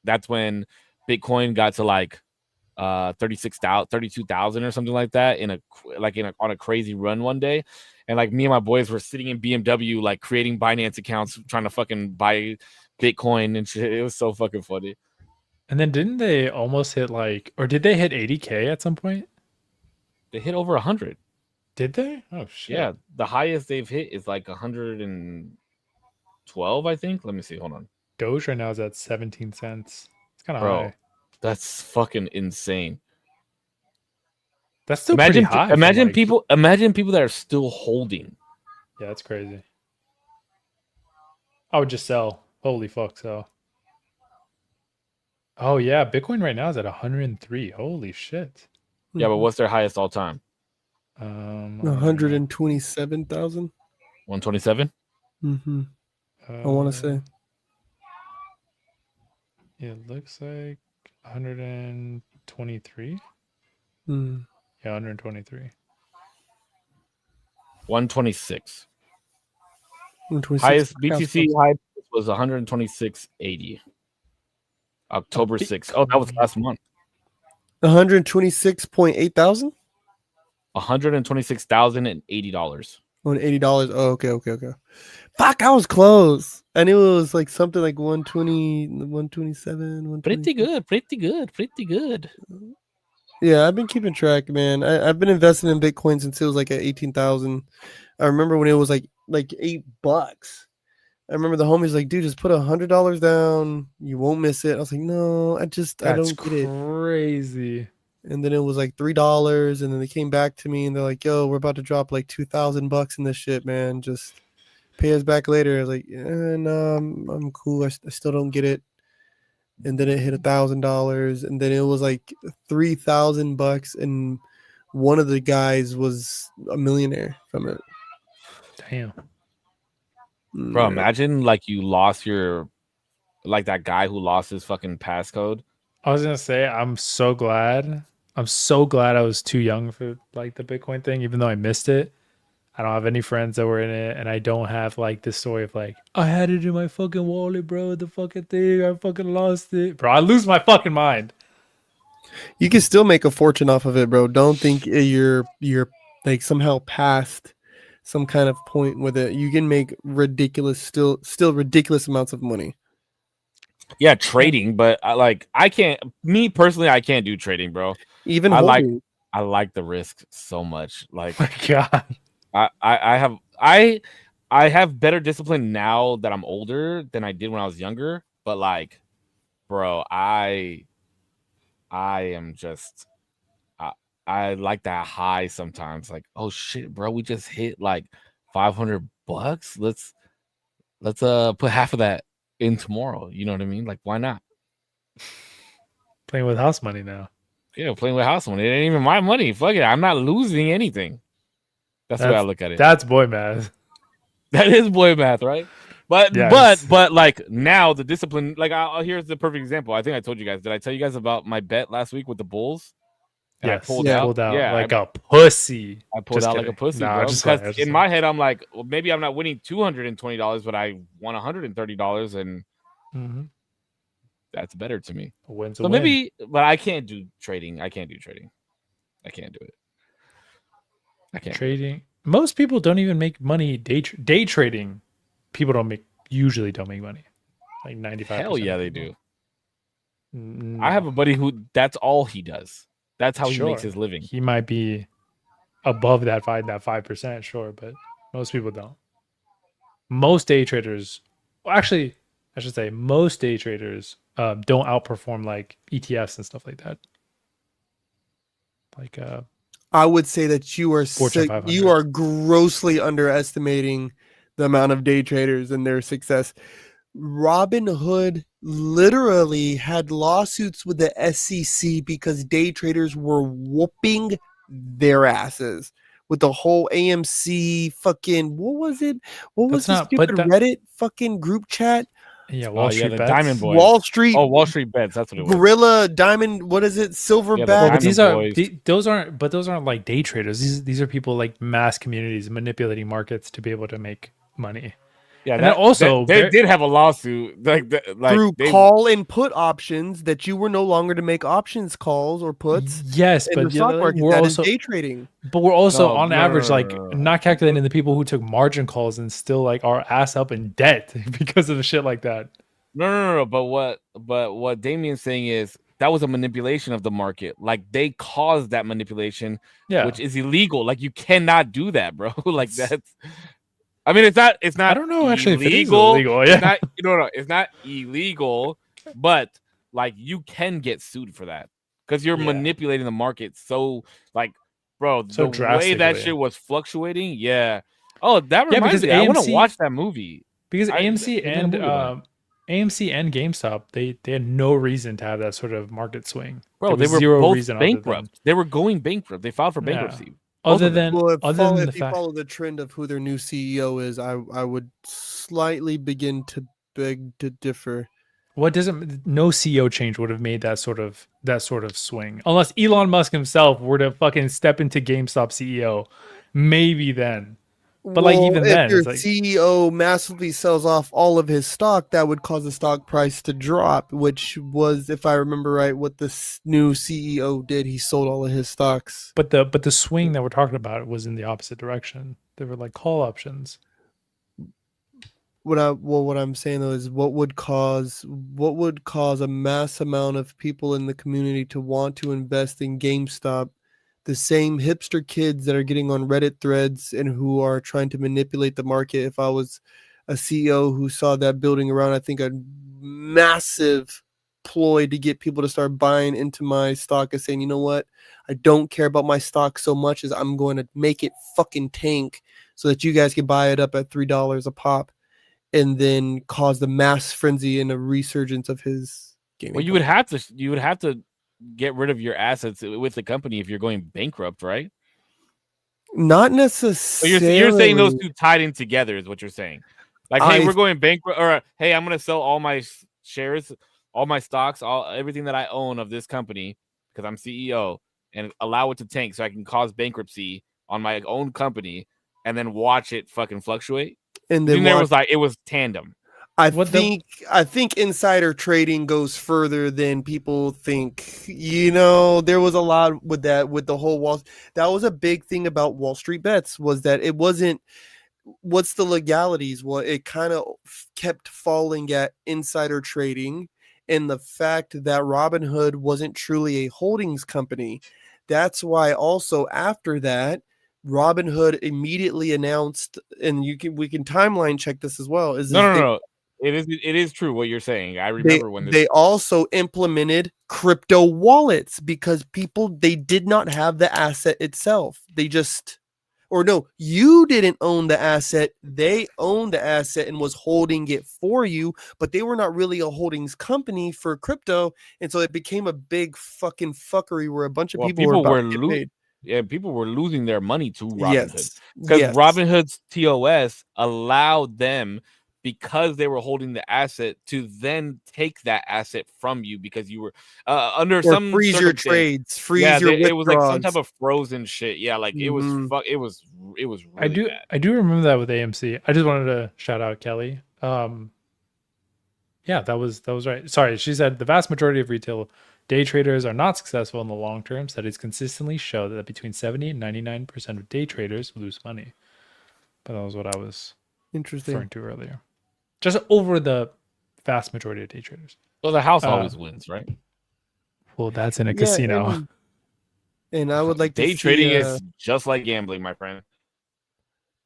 that's when Bitcoin got to like 32,000 or something like that on a crazy run one day, and like me and my boys were sitting in BMW like creating Binance accounts trying to fucking buy Bitcoin and shit. It was so fucking funny. And then didn't they almost hit or did they hit 80K at some point? They hit over 100. Did they? Oh shit. Yeah, the highest they've hit is like 112, I think. Let me see. Hold on. Doge right now is at 17 cents. It's kind of Bro, high. that's fucking insane. That's still pretty high. Imagine people that are still holding. Yeah, that's crazy. I would just sell. Holy fuck, sell. Oh yeah, Bitcoin right now is at 103. Holy shit. Yeah, but what's their highest all time? 127,000. 127. Mm-hmm. I want to say. It looks like 123. Mm. Yeah, 123. 126. 126. Highest BTC high was 126.80. October 6th. Oh, that was last month. 126.8 thousand. $126,080. On $80. Oh, okay. Fuck, I was close. I knew it was like something like 120, 127, Pretty good. Yeah, I've been keeping track, man. I've been investing in Bitcoin since it was like at 18,000. I remember when it was like $8. I remember the homies like, dude, just put $100 down. You won't miss it. I was like, no, I don't get it. Crazy. And then it was like $3, and then they came back to me and they're like, yo, we're about to drop like $2,000 in this shit, man. Just pay us back later. I was like, no, I'm cool. I still don't get it. And then it hit $1,000, and then it was like $3,000, and one of the guys was a millionaire from it. Damn. Bro, imagine like you lost that guy who lost his fucking passcode. I was gonna say, I'm so glad I was too young for like the Bitcoin thing, even though I missed it. I don't have any friends that were in it, and I don't have like this story of like, I had it in my fucking wallet, bro. The fucking thing, I fucking lost it, bro. I lose my fucking mind. You can still make a fortune off of it, bro. Don't think you're like somehow past some kind of point with it. You can make still ridiculous amounts of money. Yeah, trading, but I can't. Me personally, I can't do trading, bro. Even I holding. like the risk so much. Like, My God. I have better discipline now that I'm older than I did when I was younger. But like, bro, I am just I like that high sometimes. Like, oh shit, bro, we just hit like $500. Let's put half of that in tomorrow. You know what I mean? Like, why not? Playing with house money now. Yeah, playing with house money. It ain't even my money. Fuck it. I'm not losing anything. That's the way I look at it. That's boy math. That is boy math, right? But Yes. but like now the discipline. Like, here's the perfect example. I think I told you guys. Did I tell you guys about my bet last week with the Bulls? And Yes. I pulled out Yeah, like a pussy. I pulled Just out kidding. like a pussy, Nah, bro. just Because kidding. in my head, I'm like, well, maybe I'm not winning $220, but I won $130, and Mm-hmm. That's better to me. A win's a So win. maybe, but I can't do trading. I can't do trading. I can't do it. I can't. Trading. Most people don't even make money day trading. People usually don't make money. Like 95%. Hell yeah, of they people. do. No. I have a buddy who that's all he does. That's how he makes Sure. his living. He might be above that 5%, sure, but most people don't. Most day traders, well, actually, I should say most day traders don't outperform like ETFs and stuff like that. Like I would say that you are Fortune 500. you are grossly underestimating the amount of day traders and their success. Robinhood literally had lawsuits with the SEC because day traders were whooping their asses with the whole AMC fucking what was it? What was That's the not- but stupid Reddit fucking group chat? yeah, Wall Street the bets. Diamond Boys. Wall Street. Oh, Wall Street bets. That's what it was. Gorilla Diamond. What is it? Silverback. Well, but Diamond these are Boys. those aren't like day traders. These are people like mass communities manipulating markets to be able to make money. Yeah, And then also they did have a lawsuit through call and put options that you were no longer to make options calls or puts. Yes, in but the stock market. we're That is also day trading. But we're also No, on no, average no, like no. not calculating the people who took margin calls and still like are ass up in debt because of shit like that. No. But what Damien's saying is that was a manipulation of the market. Like they caused that manipulation, Yeah. which is illegal. Like you cannot do that, bro. Like that's. I mean, it's not. I don't know actually if it is illegal. illegal. Yeah. It's not, no. It's not illegal, but like you can get sued for that because you're Yeah. manipulating the market. So like, bro, So the way that drastically. shit was fluctuating, yeah. Oh, that Yeah, reminds because me. I want to AMC watch that movie. Because I- AMC they made a and movie about AMC and GameStop, they had no reason to have that sort of market swing. Bro, There they was were zero both reason other than- bankrupt. They were going bankrupt. They filed for Yeah. bankruptcy. Both Other of them. than Well, if, other than the you fact, follow the trend of who their new CEO is, I would slightly begin to beg to differ. no CEO change would have made that sort of swing, unless Elon Musk himself were to fucking step into GameStop CEO, maybe then. But like even if then, your it's like CEO massively sells off all of his stock, that would cause the stock price to drop, which was, if I remember right, what the new CEO did. He sold all of his stocks. but the swing that we're talking about was in the opposite direction. They were like call options. What I'm saying though is what would cause a mass amount of people in the community to want to invest in GameStop, the same hipster kids that are getting on Reddit threads and who are trying to manipulate the market. If I was a CEO who saw that building around, I think a massive ploy to get people to start buying into my stock is saying, you know what, I don't care about my stock so much as I'm going to make it fucking tank so that you guys can buy it up at $3 a pop. And then cause the mass frenzy and a resurgence of his gaming. Well, you would have to get rid of your assets with the company if you're going bankrupt, right? Not So necessarily. you're saying those two tied in together is what you're saying. Like, hey, I- we're going bankrupt, or hey, I'm gonna sell all my shares, all my stocks, everything that I own of this company because I'm CEO, and allow it to tank so I can cause bankruptcy on my own company, and then watch it fucking fluctuate. And Then then there was like it was tandem. I think insider trading goes further than people think. You know, there was a lot with that, with the whole that was a big thing about Wall Street bets, was that it wasn't what's the legalities. Well, it kind of kept falling at insider trading and the fact that Robinhood wasn't truly a holdings company. That's why also after that, Robinhood immediately announced, and we can timeline check this as well. No. It is true what you're saying. I remember when they also implemented crypto wallets because they did not have the asset itself. You didn't own the asset. They owned the asset and was holding it for you, but they were not really a holdings company for crypto. And so it became a big fucking fuckery where a bunch of people were paid. Yeah, people were losing their money to Robinhood because Robinhood's TOS allowed them, because they were holding the asset, to then take that asset from you because you were under some freeze your trades, freeze your it was like some withdrawals. type of frozen shit. Yeah, like it was it was really bad. I do remember that with AMC. I just wanted to shout out Kelly. Yeah, that was right. Sorry, she said the vast majority of retail day traders are not successful in the long term. Studies consistently show that between 70 and 99% of day traders lose money. But that was what I was Interesting. referring to earlier. Just over the vast majority of day traders. So the house always wins, right? Well, that's in a Yeah, casino. and I would like to Day see, trading is just like gambling, my friend.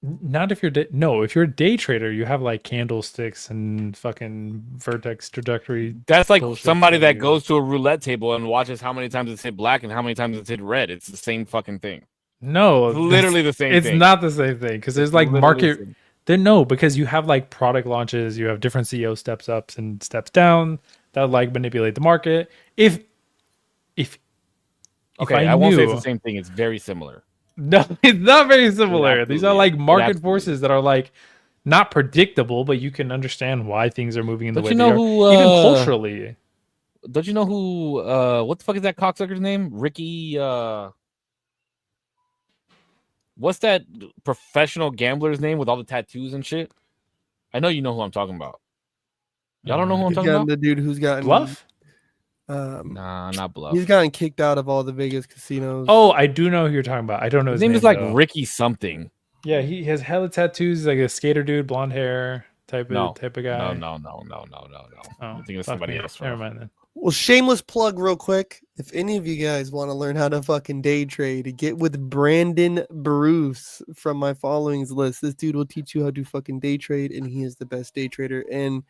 Not if you're if you're a day trader, you have like candlesticks and fucking vertex trajectory. That's like bullshit somebody that you- goes to a roulette table and watches how many times it's hit black and how many times it's hit red. It's the same fucking thing. No, It's literally the same it's thing. not the same thing because there's It's like literally market. the same. Then no, because you have like product launches, you have different CEO steps ups and steps down that like manipulate the market. If Okay, I won't say it's the same thing. It's very similar. No, it's not very similar. It These are absolutely like is. It market absolutely forces that are like not predictable, but you can understand why things are moving in the Don't way you they know are. who, Even culturally. Don't you know who? What the fuck is that cocksucker's name? Ricky. What's that professional gambler's name with all the tattoos and shit? I know you know who I'm talking about. Y'all don't know who I'm he's talking gotten about? the dude who's gotten Bluff? Nah, not Bluff. He's gotten kicked out of all the Vegas casinos. Oh, I do know who you're talking about. I don't know His his name is like though. Ricky something. Yeah, he has hella tattoos. He's like a skater dude, blonde hair type of guy. No. Oh, I'm thinking of fuck somebody me. else. Never mind then. Well, shameless plug, real quick. If any of you guys want to learn how to fucking day trade, get with Brandon Bruce from my followings list. This dude will teach you how to fucking day trade, and he is the best day trader and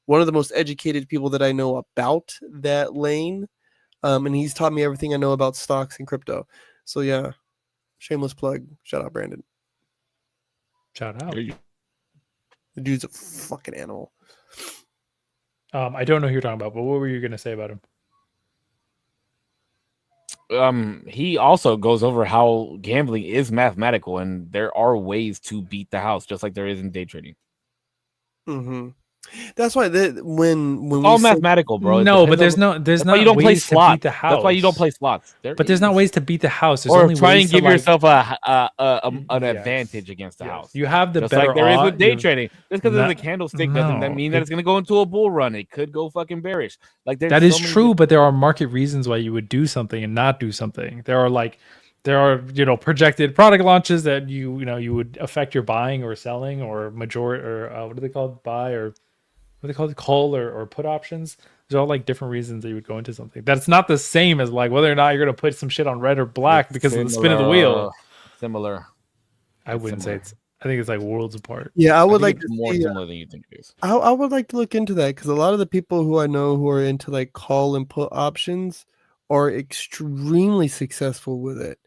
one of the most educated people that I know about that lane. And he's taught me everything I know about stocks and crypto. So yeah, shameless plug. Shout out Brandon. Shout out. The The dude's a fucking animal. I don't know who you're talking about, but what were you gonna say about him? He also goes over how gambling is mathematical and there are ways to beat the house, just like there is in day trading. Mm-hmm. That's why when we All say, mathematical, bro. No, but there's not That's why you don't play ways to slots. beat the house. That's why you don't play slots. But there's not ways to beat the house. There's or only try ways and give to, like, yourself an Yes. advantage against the house. You have the Just better like there is with odd- day you- trading. Just because there's a No, candlestick doesn't that no, mean that it's going to go into a bull run. It could go fucking bearish. Like there's That is so many true, but there are market reasons why you would do something and not do something. There are projected product launches that you would affect your buying or selling or majority or what do they call buy or what do they call it, call or put options. There's all like different reasons that you would go into something. That's not the same as like whether or not you're gonna put some shit on red or black because of the spin of the wheel. Similar. I wouldn't say it's. I think it's like worlds apart. yeah, I would think like it's to more see, similar than you think it is. I would like to look into that because a lot of the people who I know who are into like call and put options are extremely successful with it.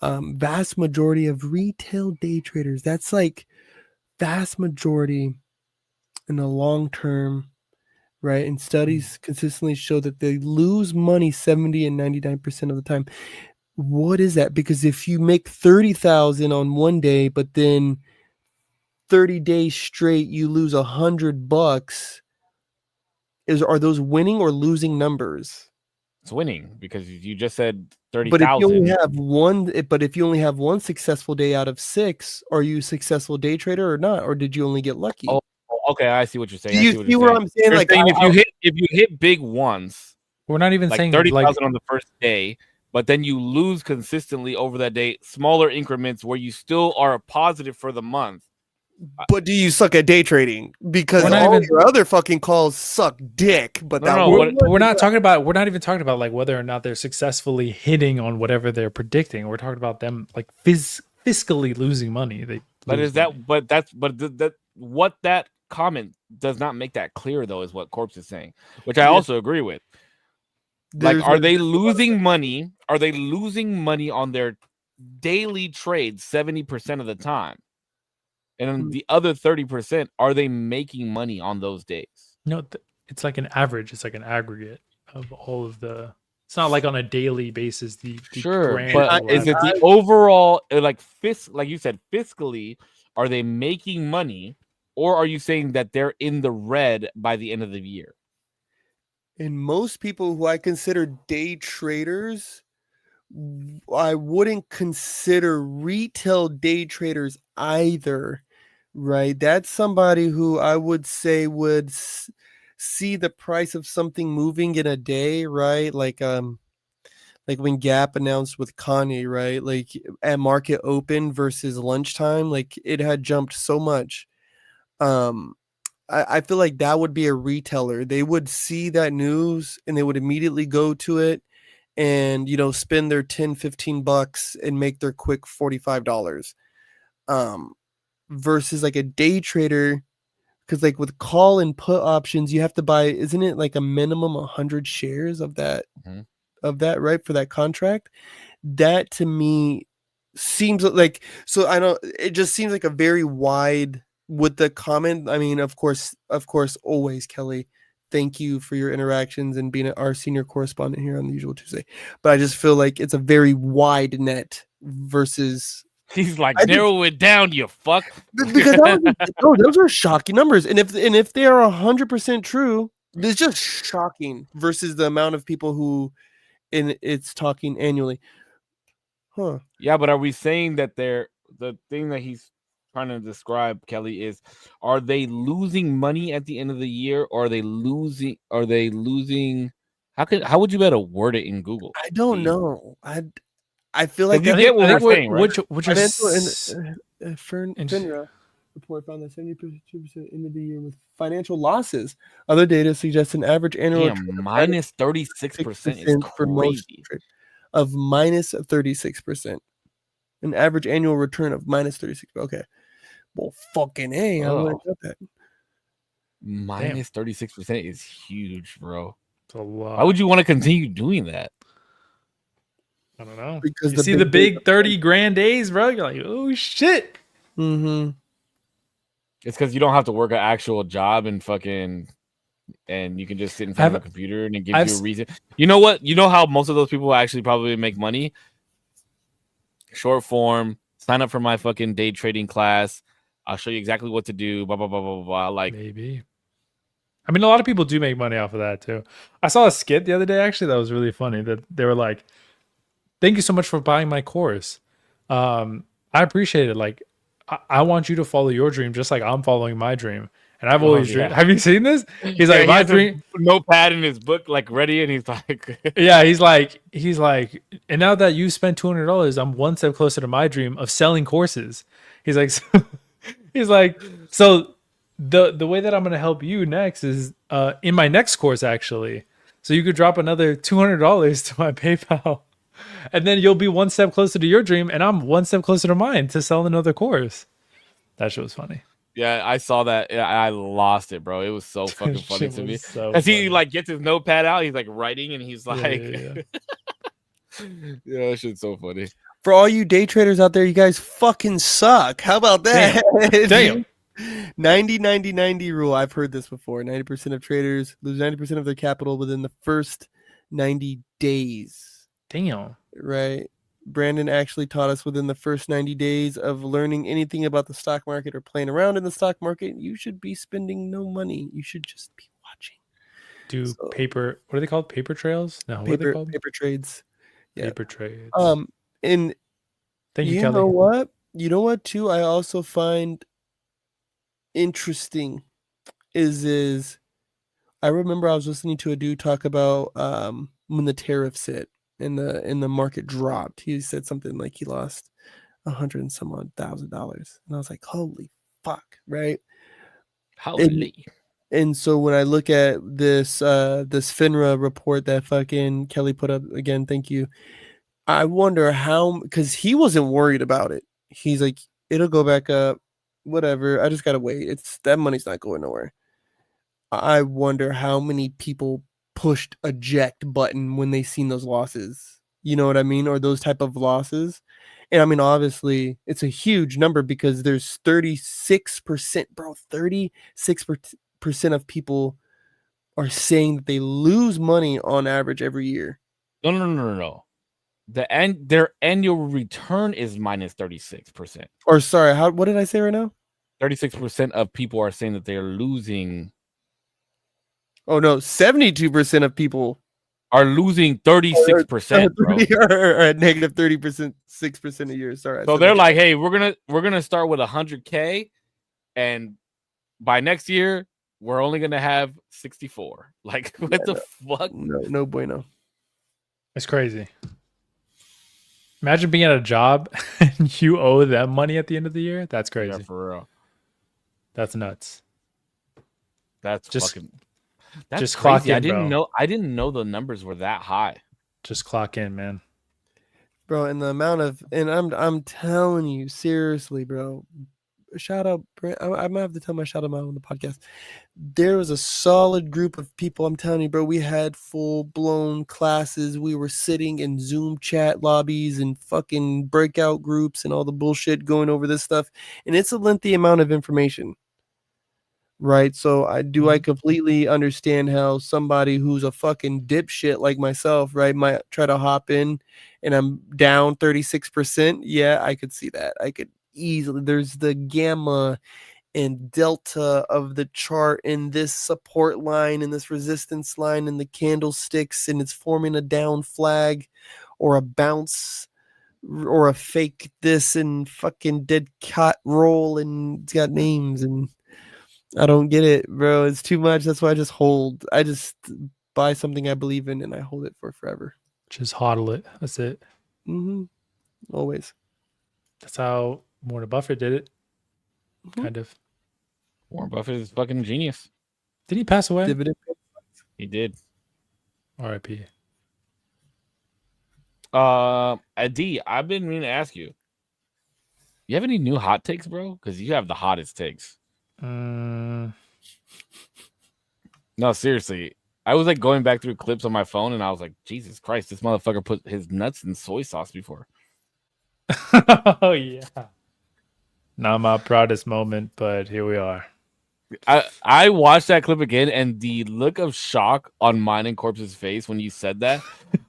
Vast majority of retail day traders, that's like vast majority in the long term, right? And studies consistently show that they lose money 70 and 99% of the time. What is that? Because if you make 30,000 on one day, but then 30 days straight you lose $100, are those winning or losing numbers? It's winning because you just said 30,000. But if you only have one successful day out of 6, are you a successful day trader or not? Or did you only get lucky? Oh, okay, I see what you're saying. Do you see where I'm saying? You're Like, saying if you hit big ones, We're not even like saying 30,000 on the first day, but then you lose consistently over that day, smaller increments where you still are positive for the month. but do you suck at day trading? Because We're not all even- your other fucking calls suck dick. But No, that no, one- we're not talking about. We're not even talking about like whether or not they're successfully hitting on whatever they're predicting. We're talking about them like fiscally losing money. They But lose is that? money. But that's. But what that comment does not make that clear, though, is what Korpsx is saying, which I Yeah. also agree with. Like, There's are a- they losing money? Are they losing money on their daily trades 70% of the time? And then the other 30%, are they making money on those days? No, it's like an average. It's like an aggregate of all of the. It's not like on a daily basis. The Sure, grand but is it the overall like you said, fiscally, are they making money, or are you saying that they're in the red by the end of the year? And most people who I consider day traders, I wouldn't consider retail day traders either, right? That's somebody who I would say see the price of something moving in a day, right? Like when Gap announced with Kanye, right? Like at market open versus lunchtime, like it had jumped so much. Um, I feel like that would be a retailer. They would see that news and they would immediately go to it and, spend their 10, $15 and make their quick $45. Versus like a day trader, because like with call and put options, you have to buy, isn't it like a minimum 100 shares of that, right? For that contract. That to me seems like, so I don't, it just seems like a very wide with the comment. I mean, of course, always, Kelly, thank you for your interactions and being our senior correspondent here on the Usual Tuesday. But I just feel like it's a very wide net versus. He's like, narrow it down, you fuck. Because those are shocking numbers, and if they are 100% true, it's just shocking versus the amount of people who it's talking annually. Huh? Yeah, but are we saying that the thing that he's trying to describe, Kelly, is are they losing money at the end of the year, or are they losing? How would you better word it in Google? I don't know. I feel like you get what we're saying, right? Which FINRA report found that 72% end of the year with financial losses. Other data suggests an average annual minus 36% is crazy. Of minus 36%. An average annual return of minus 36. Okay. Well, fucking A. I would have got that. Minus 36% is huge, bro. It's a lot. Why would you want to continue doing that? I don't know. Because you see the big 30 grand days, bro. You're like, oh shit. Mm-hmm. It's because you don't have to work an actual job and you can just sit in front of a computer and it gives you a reason. You know what? You know how most of those people actually probably make money? Short form. Sign up for my fucking day trading class. I'll show you exactly what to do. Blah blah blah blah blah. Like maybe. I mean, a lot of people do make money off of that too. I saw a skit the other day actually that was really funny. That they were like, "Thank you so much for buying my course. I appreciate it. Like, I want you to follow your dream just like I'm following my dream." And I've always dreamed. Have you seen this? He's like, my dream. Notepad in his book, like ready, and he's like, yeah, he's like, and now that you spent $200, I'm one step closer to my dream of selling courses. He's like, so the way that I'm gonna help you next is in my next course actually. So you could drop another $200 to my PayPal, and then you'll be one step closer to your dream, and I'm one step closer to mine to sell another course. That shit was funny. Yeah, I saw that. Yeah, I lost it, bro. It was so fucking funny to me. Because he like gets his notepad out, he's like writing, and he's like, yeah, that shit's so funny. For all you day traders out there, you guys fucking suck. How about that? Damn. 90-90-90 rule. I've heard this before. 90% of traders lose 90% of their capital within the first 90 days. Damn. Right. Brandon actually taught us within the first 90 days of learning anything about the stock market or playing around in the stock market, you should be spending no money. You should just be watching. Paper. What are they called? Paper trails? No, what are they called? Paper trades. Yeah. Paper trades. And thank you, Kelly. You know what too? I also find interesting is I remember I was listening to a dude talk about when the tariffs hit. And the market dropped. He said something like he lost $100,000 and some odd $1,000, and I was like, "Holy fuck!" Right? Holy. And so when I look at this FINRA report that fucking Kelly put up again, thank you. I wonder how, because he wasn't worried about it. He's like, "It'll go back up, whatever. I just gotta wait. That money's not going nowhere." I wonder how many people pushed eject button when they seen those losses, you know what I mean, or those type of losses. And I mean, obviously it's a huge number because there's 36%, bro. 36% of people are saying that they lose money on average every year. No. Their annual return is minus 36%. Or sorry, what did I say right now? 36% of people are saying that they're losing. Oh no, 72% of people are losing 36%, bro. Or at negative 30%, 6% a year. Sorry. So they're like, hey, we're gonna start with 100K, and by next year we're only gonna have 64. Like, what the fuck? No bueno. It's crazy. Imagine being at a job and you owe them money at the end of the year. That's crazy. Yeah, for real. That's nuts. That's Just- fucking. That's just crazy. clock in, I didn't bro. know. I didn't know the numbers were that high. Just clock in, man. Bro, and the amount of, and I'm telling you seriously, bro. Shout out, I might have to tell my shout out on the podcast. There was a solid group of people. I'm telling you, bro. We had full blown classes. We were sitting in Zoom chat lobbies and fucking breakout groups and all the bullshit going over this stuff. And it's a lengthy amount of information, right? So I completely understand how somebody who's a fucking dipshit like myself, right, might try to hop in, and I'm down 36%. Yeah, I could see that. I could easily. There's the gamma and delta of the chart in this support line and this resistance line and the candlesticks, and it's forming a down flag or a bounce or a fake this and fucking dead cat roll, and it's got names, and I don't get it, bro. It's too much. That's why I just buy something I believe in and I hold it for forever. Just hodl it. That's it. Always. That's how Warren Buffett did it. Mhm. Kind of. Warren Buffett is fucking genius. Did he pass away? Dividend. He did. R.I.P. D, I've been meaning to ask you. You have any new hot takes, bro? Because you have the hottest takes. No, seriously. I was like going back through clips on my phone, and I was like, Jesus Christ, this motherfucker put his nuts in soy sauce before. Oh yeah. Not my proudest moment, but here we are. I watched that clip again, and the look of shock on mine and Korps's face when you said that,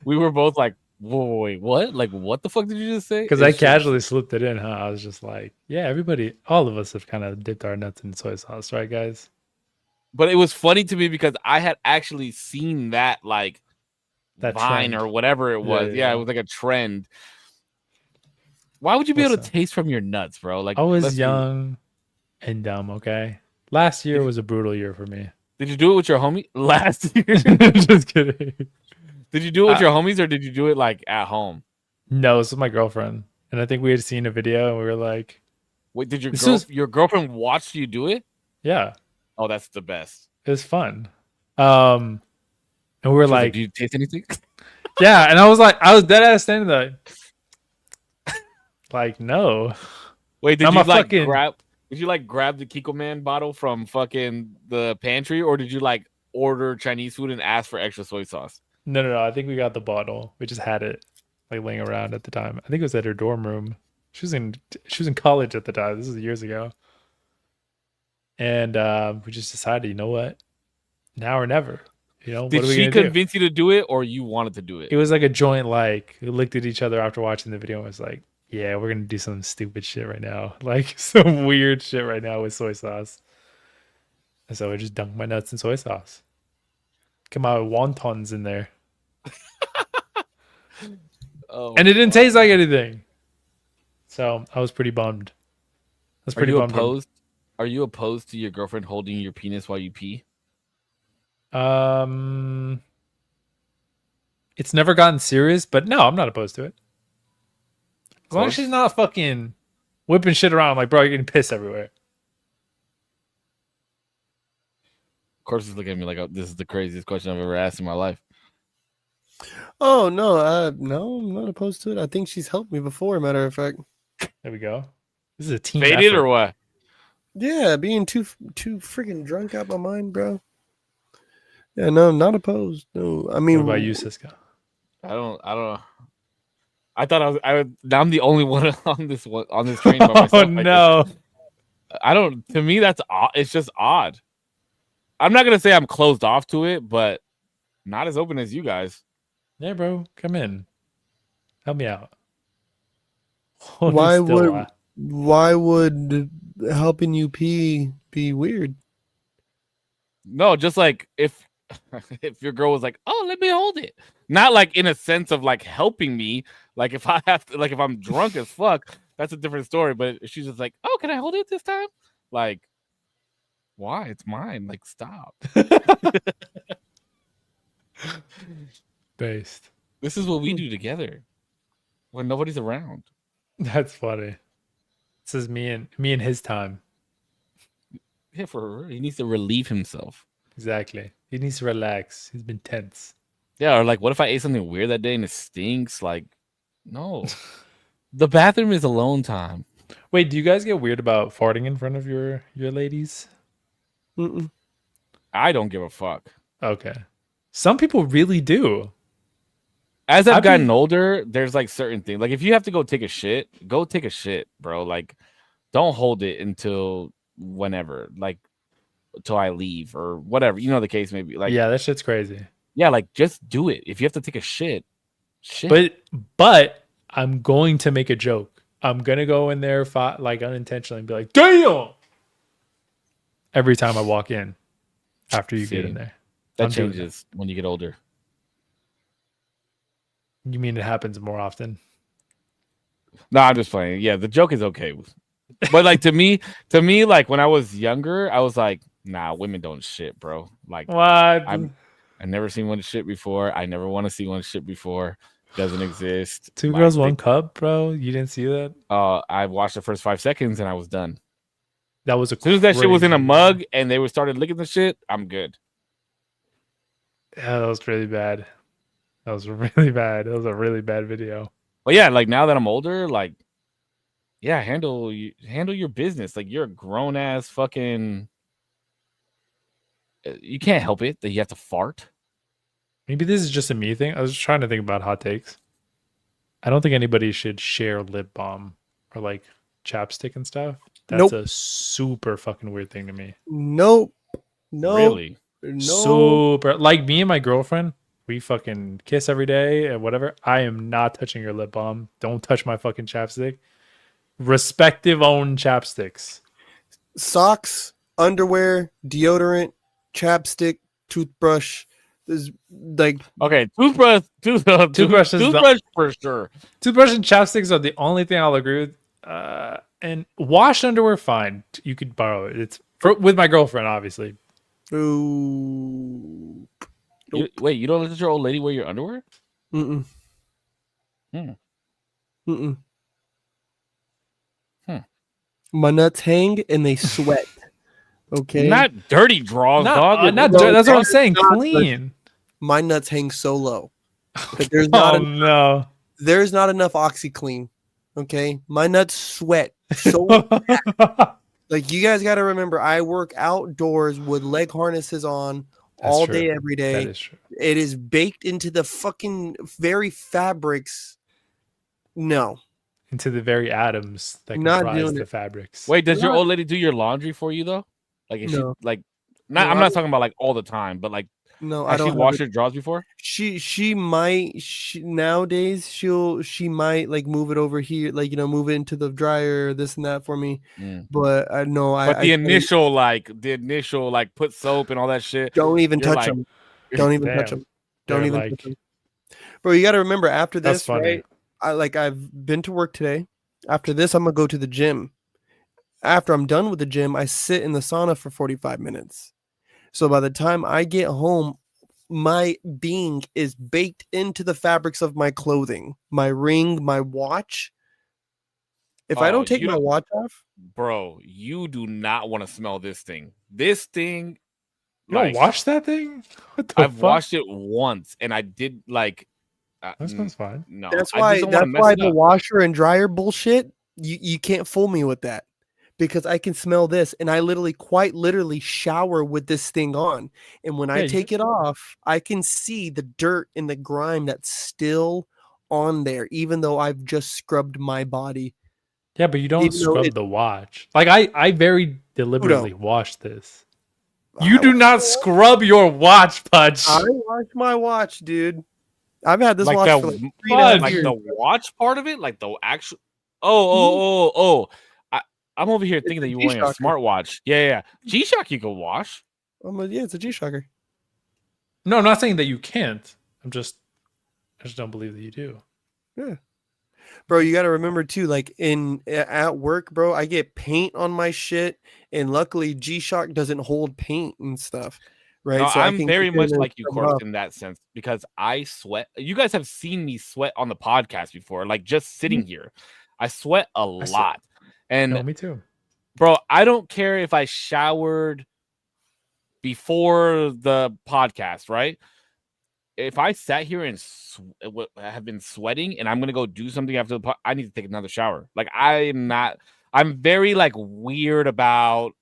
we were both like, whoa, wait, what? Like, what the fuck did you just say? Because I casually slipped it in, huh? I was just like, yeah, all of us have kind of dipped our nuts in soy sauce, right, guys? But it was funny to me because I had actually seen that, like, That Vine trend. or whatever it was. Yeah, it was like a trend. Why would you be able to taste from your nuts, bro? Like, I was young and dumb, okay? Last year was a brutal year for me. Did you do it with your homie last year? Just kidding. Did you do it with your homies, or did you do it like at home? No, this was my girlfriend, and I think we had seen a video, and we were like, "Wait, did your girlfriend watch you do it?" Yeah. Oh, that's the best. It was fun. And we were like, "Do you taste anything?" Yeah, and I was dead ass standing there, like, no. Wait, did you grab the Kiko Man bottle from fucking the pantry, or did you like order Chinese food and ask for extra soy sauce? No. I think we got the bottle. We just had it like laying around at the time. I think it was at her dorm room. She was in college at the time. This was years ago. And we just decided, you know what? Now or never. You know, did she convince you to do it, or you wanted to do it? It was like a joint, like, we looked at each other after watching the video and was like, yeah, we're gonna do some stupid shit right now. Like some weird shit right now with soy sauce. And so I just dunked my nuts in soy sauce. Come out with wontons in there. And it didn't taste like anything. So I was pretty bummed. Are you opposed? Are you opposed to your girlfriend holding your penis while you pee? It's never gotten serious, but no, I'm not opposed to it. As long as she's not fucking whipping shit around, like, bro, you're getting piss everywhere. Korpsx is looking at me like, oh, this is the craziest question I've ever asked in my life. Oh no, no, I'm not opposed to it. I think she's helped me before. Matter of fact. There we go. This is a team Faded effort. or what? Yeah, being too freaking drunk out my mind, bro. Yeah, no, not opposed. No, I mean, what about you, Cisco? I don't know. I thought I'm the only one on this train by myself. Oh no. I don't. To me, that's odd. It's just odd. I'm not gonna say I'm closed off to it, but not as open as you guys. Yeah, bro, come in. Help me out. Why would helping you pee be weird? No, just like if your girl was like, "Oh, let me hold it," not like in a sense of like helping me. Like if I have to, like if I'm drunk as fuck, that's a different story. But she's just like, "Oh, can I hold it this time?" Like, Why? It's mine. Like, stop. Based. This is what we do together when nobody's around. That's funny. This is me and his time. Yeah, he needs to relieve himself. Exactly. He needs to relax. He's been tense. Yeah, or like, what if I ate something weird that day and it stinks? Like, no. The bathroom is alone time. Wait, do you guys get weird about farting in front of your ladies? Mm-mm. I don't give a fuck. Okay. Some people really do. As I've gotten older, there's like certain things. Like if you have to go take a shit, go take a shit, bro. Like don't hold it until whenever, like until I leave or whatever. You know the case may be. Like yeah, that shit's crazy. Yeah, like just do it. If you have to take a shit. But I'm going to make a joke. I'm gonna go in there like unintentionally and be like, damn, every time I walk in after you get in there. That changes when you get older. You mean it happens more often? No, I'm just playing. Yeah, the joke is okay. But like to me, like when I was younger, I was like, nah, women don't shit, bro. Like what? I never seen one shit before. I never want to see one shit before. Doesn't exist. Two girls, one cup, bro. You didn't see that? I watched the first 5 seconds and I was done. That was as soon as that shit was in a mug and they started licking the shit, I'm good. Yeah, that was really bad. That was really bad. That was a really bad video. But yeah, like now that I'm older, like, yeah, handle your business. Like you're a grown ass fucking. You can't help it that you have to fart. Maybe this is just a me thing. I was just trying to think about hot takes. I don't think anybody should share lip balm or like chapstick and stuff. That's a super fucking weird thing to me. Nope. Really? No. Super. Like me and my girlfriend, we fucking kiss every day and whatever. I am not touching your lip balm. Don't touch my fucking chapstick. Respective own chapsticks. Socks, underwear, deodorant, chapstick, toothbrush. There's like okay, toothbrush for sure. Toothbrush and chapsticks are the only thing I'll agree with. And wash underwear, fine. You could borrow it. It's with my girlfriend, obviously. Ooh. Wait, you don't let your old lady wear your underwear? Mm-mm. Mm. My nuts hang and they sweat. Okay. Not dirty draws, dog. Not dirty. That's what I'm saying. Clean. My nuts hang so low that there's not there's not enough OxyClean. Okay, my nuts sweat so bad. Like you guys got to remember, I work outdoors with leg harnesses on all day, every day. That is true. It is baked into the fucking very fabrics. No, into the very atoms that comprise the fabrics. Wait, does your old lady do your laundry for you though? Like, if she like, not? I'm not talking about like all the time, but like, no, has she washed your drawers before? She might. Nowadays, she might like move it over here, like move it into the dryer, this and that for me. But I know But the initial like put soap and all that shit. Don't even touch them. Don't even touch them. Don't even touch them. Bro, you got to remember after this, right? I've been to work today. After this, I'm gonna go to the gym. After I'm done with the gym, I sit in the sauna for 45 minutes. So by the time I get home, my being is baked into the fabrics of my clothing, my ring, my watch. If I don't take my watch off, bro, you do not want to smell this thing. This thing. You don't wash that thing? I've washed it once, and I did like. That smells fine. No, that's why the washer and dryer bullshit. You can't fool me with that. Because I can smell this, and I quite literally shower with this thing on. And when I take it off, I can see the dirt and the grime that's still on there, even though I've just scrubbed my body. Yeah, but you don't scrub the watch. Like I very deliberately wash this. You do not scrub your watch, Pudge. I wash my watch, dude. I've had this like watch for like the watch part of it, like the actual. Oh. I'm over here thinking that you're wearing a smartwatch. Yeah. G-Shock you can wash. It's a G-Shocker. No, I'm not saying that you can't. I just don't believe that you do. Yeah. Bro, you got to remember too, like at work, bro, I get paint on my shit, and luckily G-Shock doesn't hold paint and stuff, No, right? So I I'm can very get in much and like you, scrub it Corpse, off. in that sense because I sweat. You guys have seen me sweat on the podcast before, like just sitting here. I sweat a lot. And No, me too. bro, I don't care if I showered before the podcast, right? If I sat here and have been sweating and I'm gonna go do something after the I need to take another shower. Like I'm very like weird about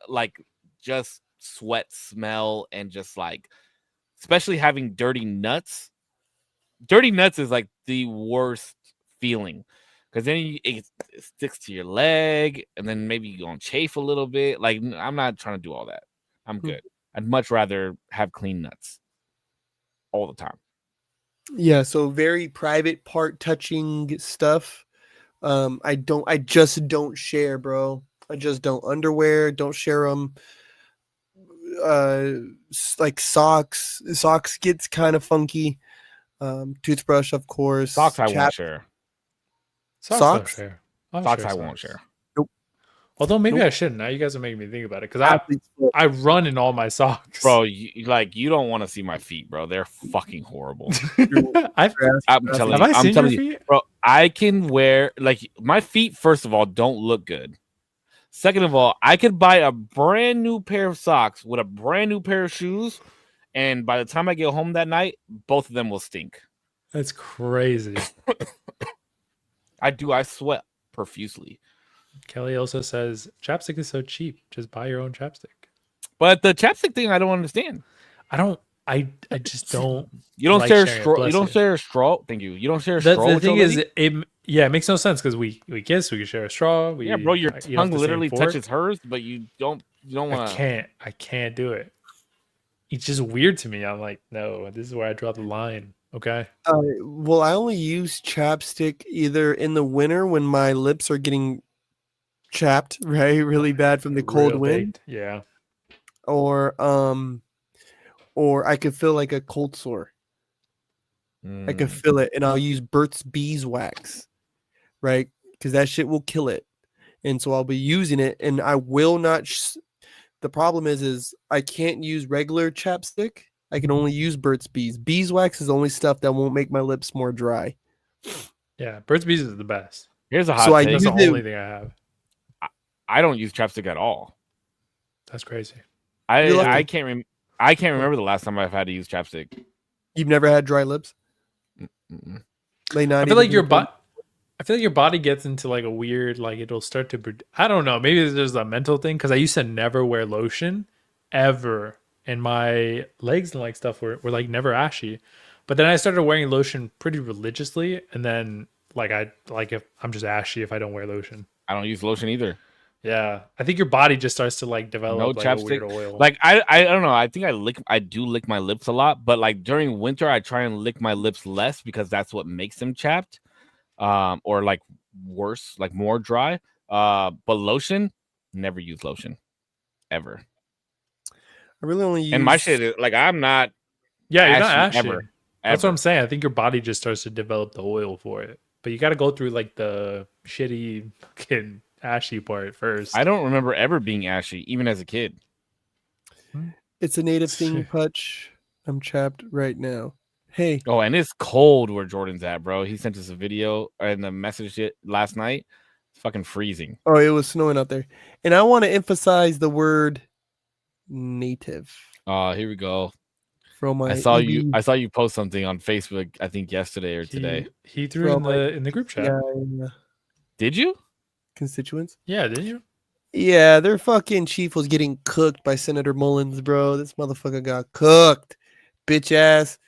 like just sweat smell and just like especially having dirty nuts. Dirty nuts is like the worst feeling because then it sticks to your leg and then maybe you gonna chafe a little bit. Like I'm not trying to do all that. I'm good. I'd much rather have clean nuts all the time. Yeah, so very private part touching stuff. I just don't share, bro. I just don't. Underwear, don't share them. Like socks gets kind of funky. Toothbrush, of course. Socks I won't share. Socks don't Socks? share. Socks I won't share. Although maybe Nope. I shouldn't. Now you guys are making me think about it because Athlete's foot. I run in all my socks. Bro, you don't want to see my feet, bro. They're fucking horrible. I've, I'm telling have you. I I'm seen telling your you, feet? bro. I can wear like my feet. First of all, don't look good. Second of all, I could buy a brand new pair of socks with a brand new pair of shoes, and by the time I get home that night, both of them will stink. That's crazy. I sweat profusely. Kelly also says chapstick is so cheap. Just buy your own chapstick. But the chapstick thing, I don't understand. I just don't. You don't like share a sharing it, straw. You bless don't you. share a straw. Thank you. You don't share a The, straw. the with thing your is, lady? it makes no sense because we kiss, we can share a straw. Yeah, bro, your eat off tongue the same literally fork. touches hers, but you don't want to. I can't do it. It's just weird to me. I'm like, no, this is where I draw the line. Okay. Well, I only use chapstick either in the winter when my lips are getting chapped, right, really bad from the cold Real wind, baked. Yeah. or I could feel like a cold sore. I could feel it, and I'll use Burt's Beeswax, right, because that shit will kill it. And so I'll be using it, and I will not. The problem is I can't use regular chapstick. I can only use Burt's Bees. Beeswax is the only stuff that won't make my lips more dry. Yeah. Burt's Bees is the best. Here's a hot So I take. That's the use it- only thing I have. I don't use chapstick at all. That's crazy. You're lucky. I can't remember the last time I've had to use chapstick. You've never had dry lips? Mm-mm. Like I feel like your body gets into like a weird, like it'll start to. I don't know. Maybe it's just a mental thing because I used to never wear lotion ever, and my legs and like stuff were like never ashy. But then I started wearing lotion pretty religiously, and then if I'm just ashy if I don't wear lotion. I don't use lotion either. Yeah, I think your body just starts to like develop No like a weird chapstick. oil. Like I don't know. I think I do lick my lips a lot, but like during winter, I try and lick my lips less because that's what makes them chapped, or like worse, like more dry. But lotion, never use lotion, ever. I really only use. And my shit is like I'm not. yeah, you're not ashy ashy. ever. That's what Ever. I'm saying. I think your body just starts to develop the oil for it, but you got to go through like the shitty fucking ashy part first. I don't remember ever being ashy, even as a kid. It's a native thing, Putch. I'm chapped right now. Hey, Oh, and it's cold where Jordan's at, bro. He sent us a video and a message last night. It's fucking freezing. oh, it was snowing out there, and I want to emphasize the word native. Here we go. From my I saw EB you post something on Facebook, I think yesterday or today. He threw From, in the group chat. Did you? constituents. Yeah, didn't you? Yeah, their fucking chief was getting cooked by Senator Mullins, bro. This motherfucker got cooked. Bitch ass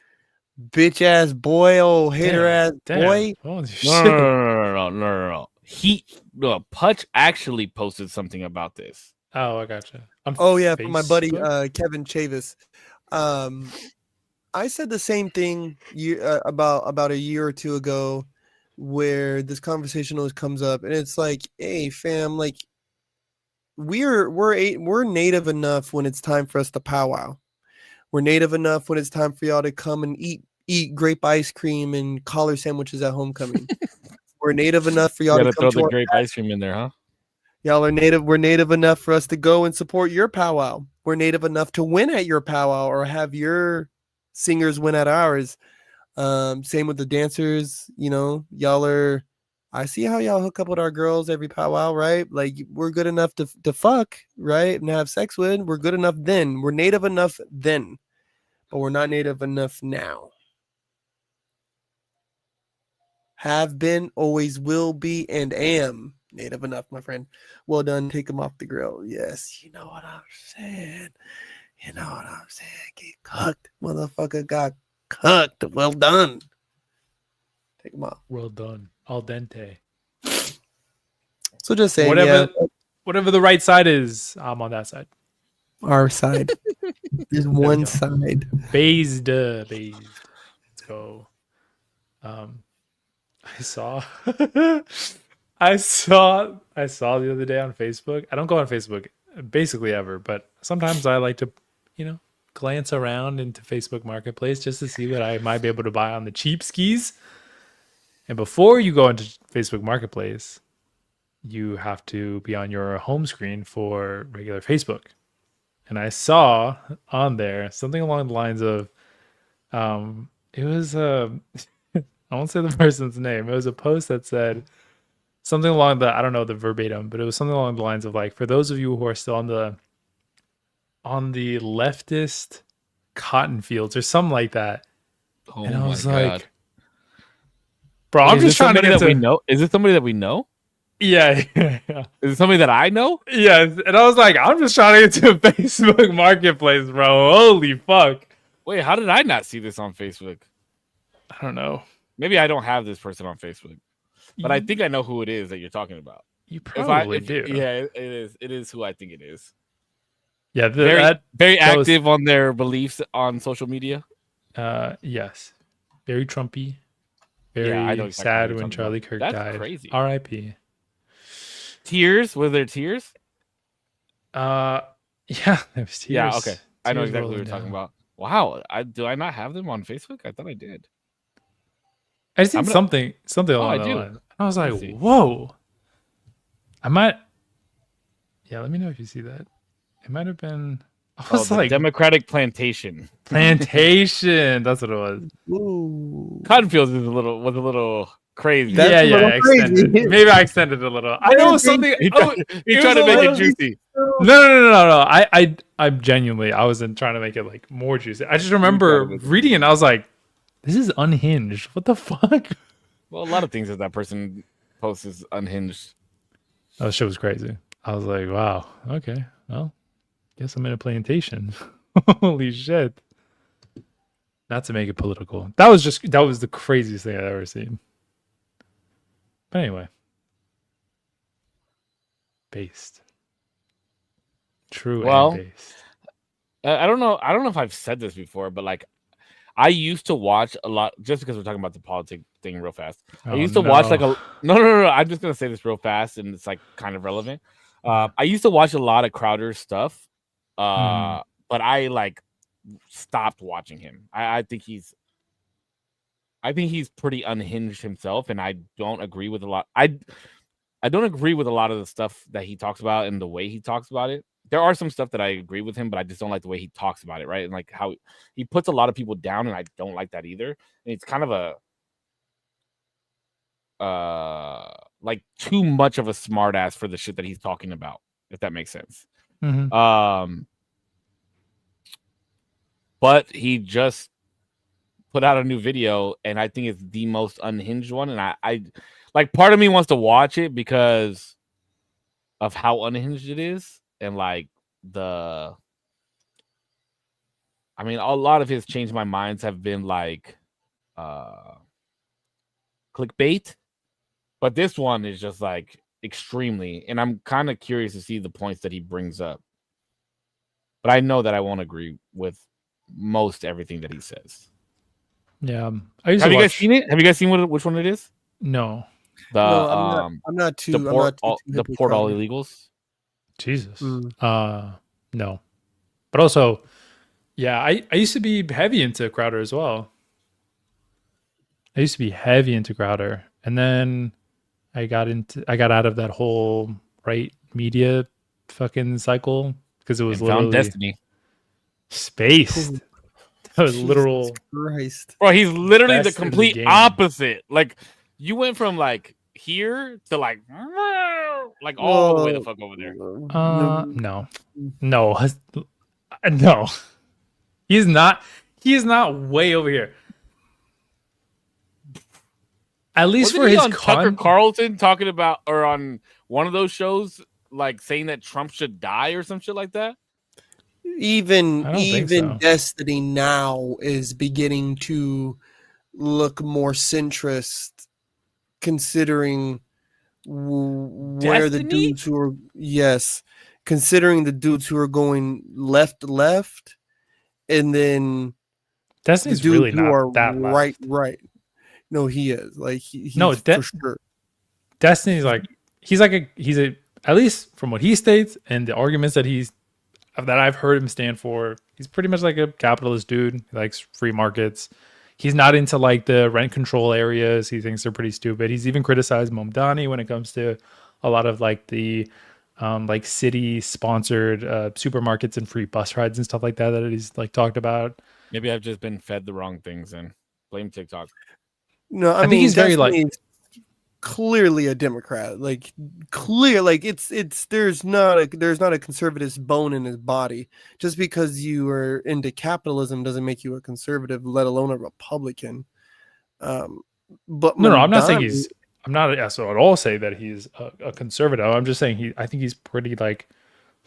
boy, oh hater ass boy. Holy No, shit. no. Putch actually posted something about this. Oh, I gotcha. On Oh yeah, from my buddy Facebook? Kevin Chavis. I said the same thing about a year or two ago, where this conversation always comes up, and it's like, hey fam, like we're native enough when it's time for us to powwow. We're native enough when it's time for y'all to come and eat grape ice cream and collar sandwiches at homecoming. We're native enough for y'all You to gotta come throw to the our grape ice cream in there, huh? Y'all are native. We're native enough for us to go and support your powwow. We're native enough to win at your powwow or have your singers win at ours. Same with the dancers. You know, y'all are. I see how y'all hook up with our girls every powwow, right? Like we're good enough to fuck, right, and have sex with. We're good enough then. We're native enough then, but we're not native enough now. Have been, always will be, and am native enough, my friend. Well done. Take them off the grill. Yes, you know what I'm saying. You know what I'm saying. Get cooked. Motherfucker got cooked. Well done. Take them off. Well done. Al dente. So just saying, Whatever the right side is, I'm on that side. our side. There's one side. Based. Let's go. I saw I saw the other day on Facebook. I don't go on Facebook basically ever, but sometimes I like to, glance around into Facebook Marketplace just to see what I might be able to buy on the cheap skis. And before you go into Facebook Marketplace, you have to be on your home screen for regular Facebook. And I saw on there something along the lines of it was I won't say the person's name. It was a post that said something along I don't know the verbatim, but it was something along the lines of like, for those of you who are still on the leftist cotton fields or something like that. Oh and I was my God. like, bro, I'm just trying to get that we know. Is it somebody that we know? Yeah. Is it somebody that I know? Yes. And I was like, I'm just trying to get to Facebook Marketplace, bro. Holy fuck. Wait, how did I not see this on Facebook? I don't know. Maybe I don't have this person on Facebook, but I think I know who it is that you're talking about. You probably do. Yeah, it is. It is who I think it is. Yeah, very active on their beliefs on social media. Yes, very Trumpy. Very I know exactly sad when Charlie Kirk died. That's crazy. R.I.P. Tears? Were there tears? Yeah, there was tears. Yeah, okay. I know Tears exactly what you're talking about. Wow, do I not have them on Facebook? I thought I did. I just seen something along that line. I was like, whoa. I might. Yeah, let me know if you see that. It might have been. I was like, Democratic Plantation. Plantation. That's what it was. Ooh. Cotton Fields was a little crazy. Yeah, extended. Maybe I extended it a little. I know something. He tried to make it juicy. No. I genuinely, I wasn't trying to make it like more juicy. I just remember reading it and I was like, this is unhinged. What the fuck? Well, a lot of things that person posts is unhinged. That shit was crazy. I was like, wow, okay, well, guess I'm in a plantation. Holy shit. Not to make it political. That was the craziest thing I've ever seen. But anyway. Based. True and based. I don't know if I've said this before, but like I used to watch a lot, just because we're talking about the politics thing real fast. I used to watch like a no. I'm just gonna say this real fast, and it's like kind of relevant. I used to watch a lot of Crowder's stuff, but I like stopped watching him. I think he's pretty unhinged himself, and I don't agree with a lot. I don't agree with a lot of the stuff that he talks about and the way he talks about it. There are some stuff that I agree with him, but I just don't like the way he talks about it, right? And like how he puts a lot of people down, and I don't like that either. And it's kind of a like too much of a smart ass for the shit that he's talking about, if that makes sense. Mm-hmm. But he just put out a new video, and I think it's the most unhinged one. And I like, part of me wants to watch it because of how unhinged it is. And like a lot of his change my minds have been like clickbait, but this one is just like extremely, and I'm kind of curious to see the points that he brings up. But I know that I won't agree with most everything that he says. Yeah. Have you guys seen it? Have you guys seen which one it is? No. I'm not too. Deport all illegals. Jesus. No. But also, yeah, I used to be heavy into Crowder as well. I used to be heavy into Crowder, and then I got out of that whole right media fucking cycle because it was And found literally Destiny. spaced. That was Jesus literal. Christ. Bro, he's literally the Best in the complete game. opposite. Like, you went from like here to like all the way the fuck over there. No. No. He's not. He is not way over here. At least Wasn't for he his on Tucker Carlson talking about, or on one of those shows, like saying that Trump should die or some shit like that? Even I don't think so. Destiny now is beginning to look more centrist, considering where the Destiny? dudes who are considering the dudes who are going left, and then Destiny's the dudes really who not are that left. right. No, he is like he's No, for sure. Destiny's like he's a at least from what he states and the arguments that I've heard him stand for, he's pretty much like a capitalist dude. He likes free markets. He's not into like the rent control areas. He thinks they're pretty stupid. He's even criticized Momdani when it comes to a lot of like the like city sponsored supermarkets and free bus rides and stuff like that he's like talked about. Maybe I've just been fed the wrong things and blame TikTok. No, I think mean, he's very like clearly a Democrat. Like clear, like it's there's not a conservative bone in his body. Just because you are into capitalism doesn't make you a conservative, let alone a Republican. But no, I'm not saying I'm not also at all say that he's a conservative. I'm just saying I think he's pretty like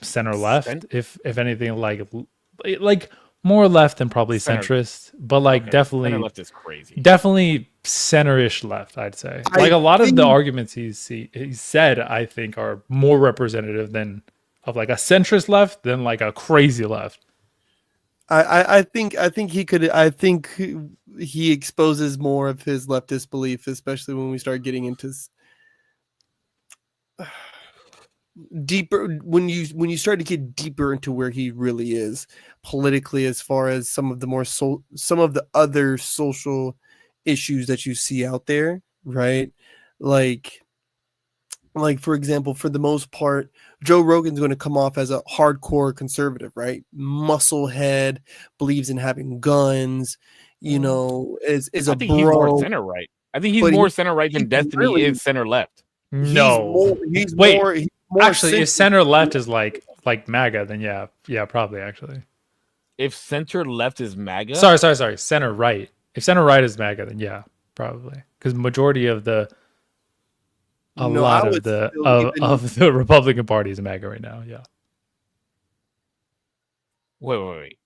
center left, if anything, like more left than probably centrist, but like Okay. definitely Center left is crazy. Definitely center-ish left, I'd say. Like a lot of the arguments he's said, I think, are more representative of like a centrist left than like a crazy left. I think he exposes more of his leftist belief, especially when we start getting into deeper, when you start to get deeper into where he really is politically, as far as some of the other social issues that you see out there, right? Like for example, for the most part, Joe Rogan's going to come off as a hardcore conservative, right? Muscle head, believes in having guns, is a I think he's more center right. I think he's more center right than Destiny is center left. No, he's more actually, if center left is like MAGA, then yeah, probably actually. If center left is MAGA, sorry, center right. If center right is MAGA, then yeah, probably, because majority of the lot of the Republican Party is MAGA right now. Yeah. Wait.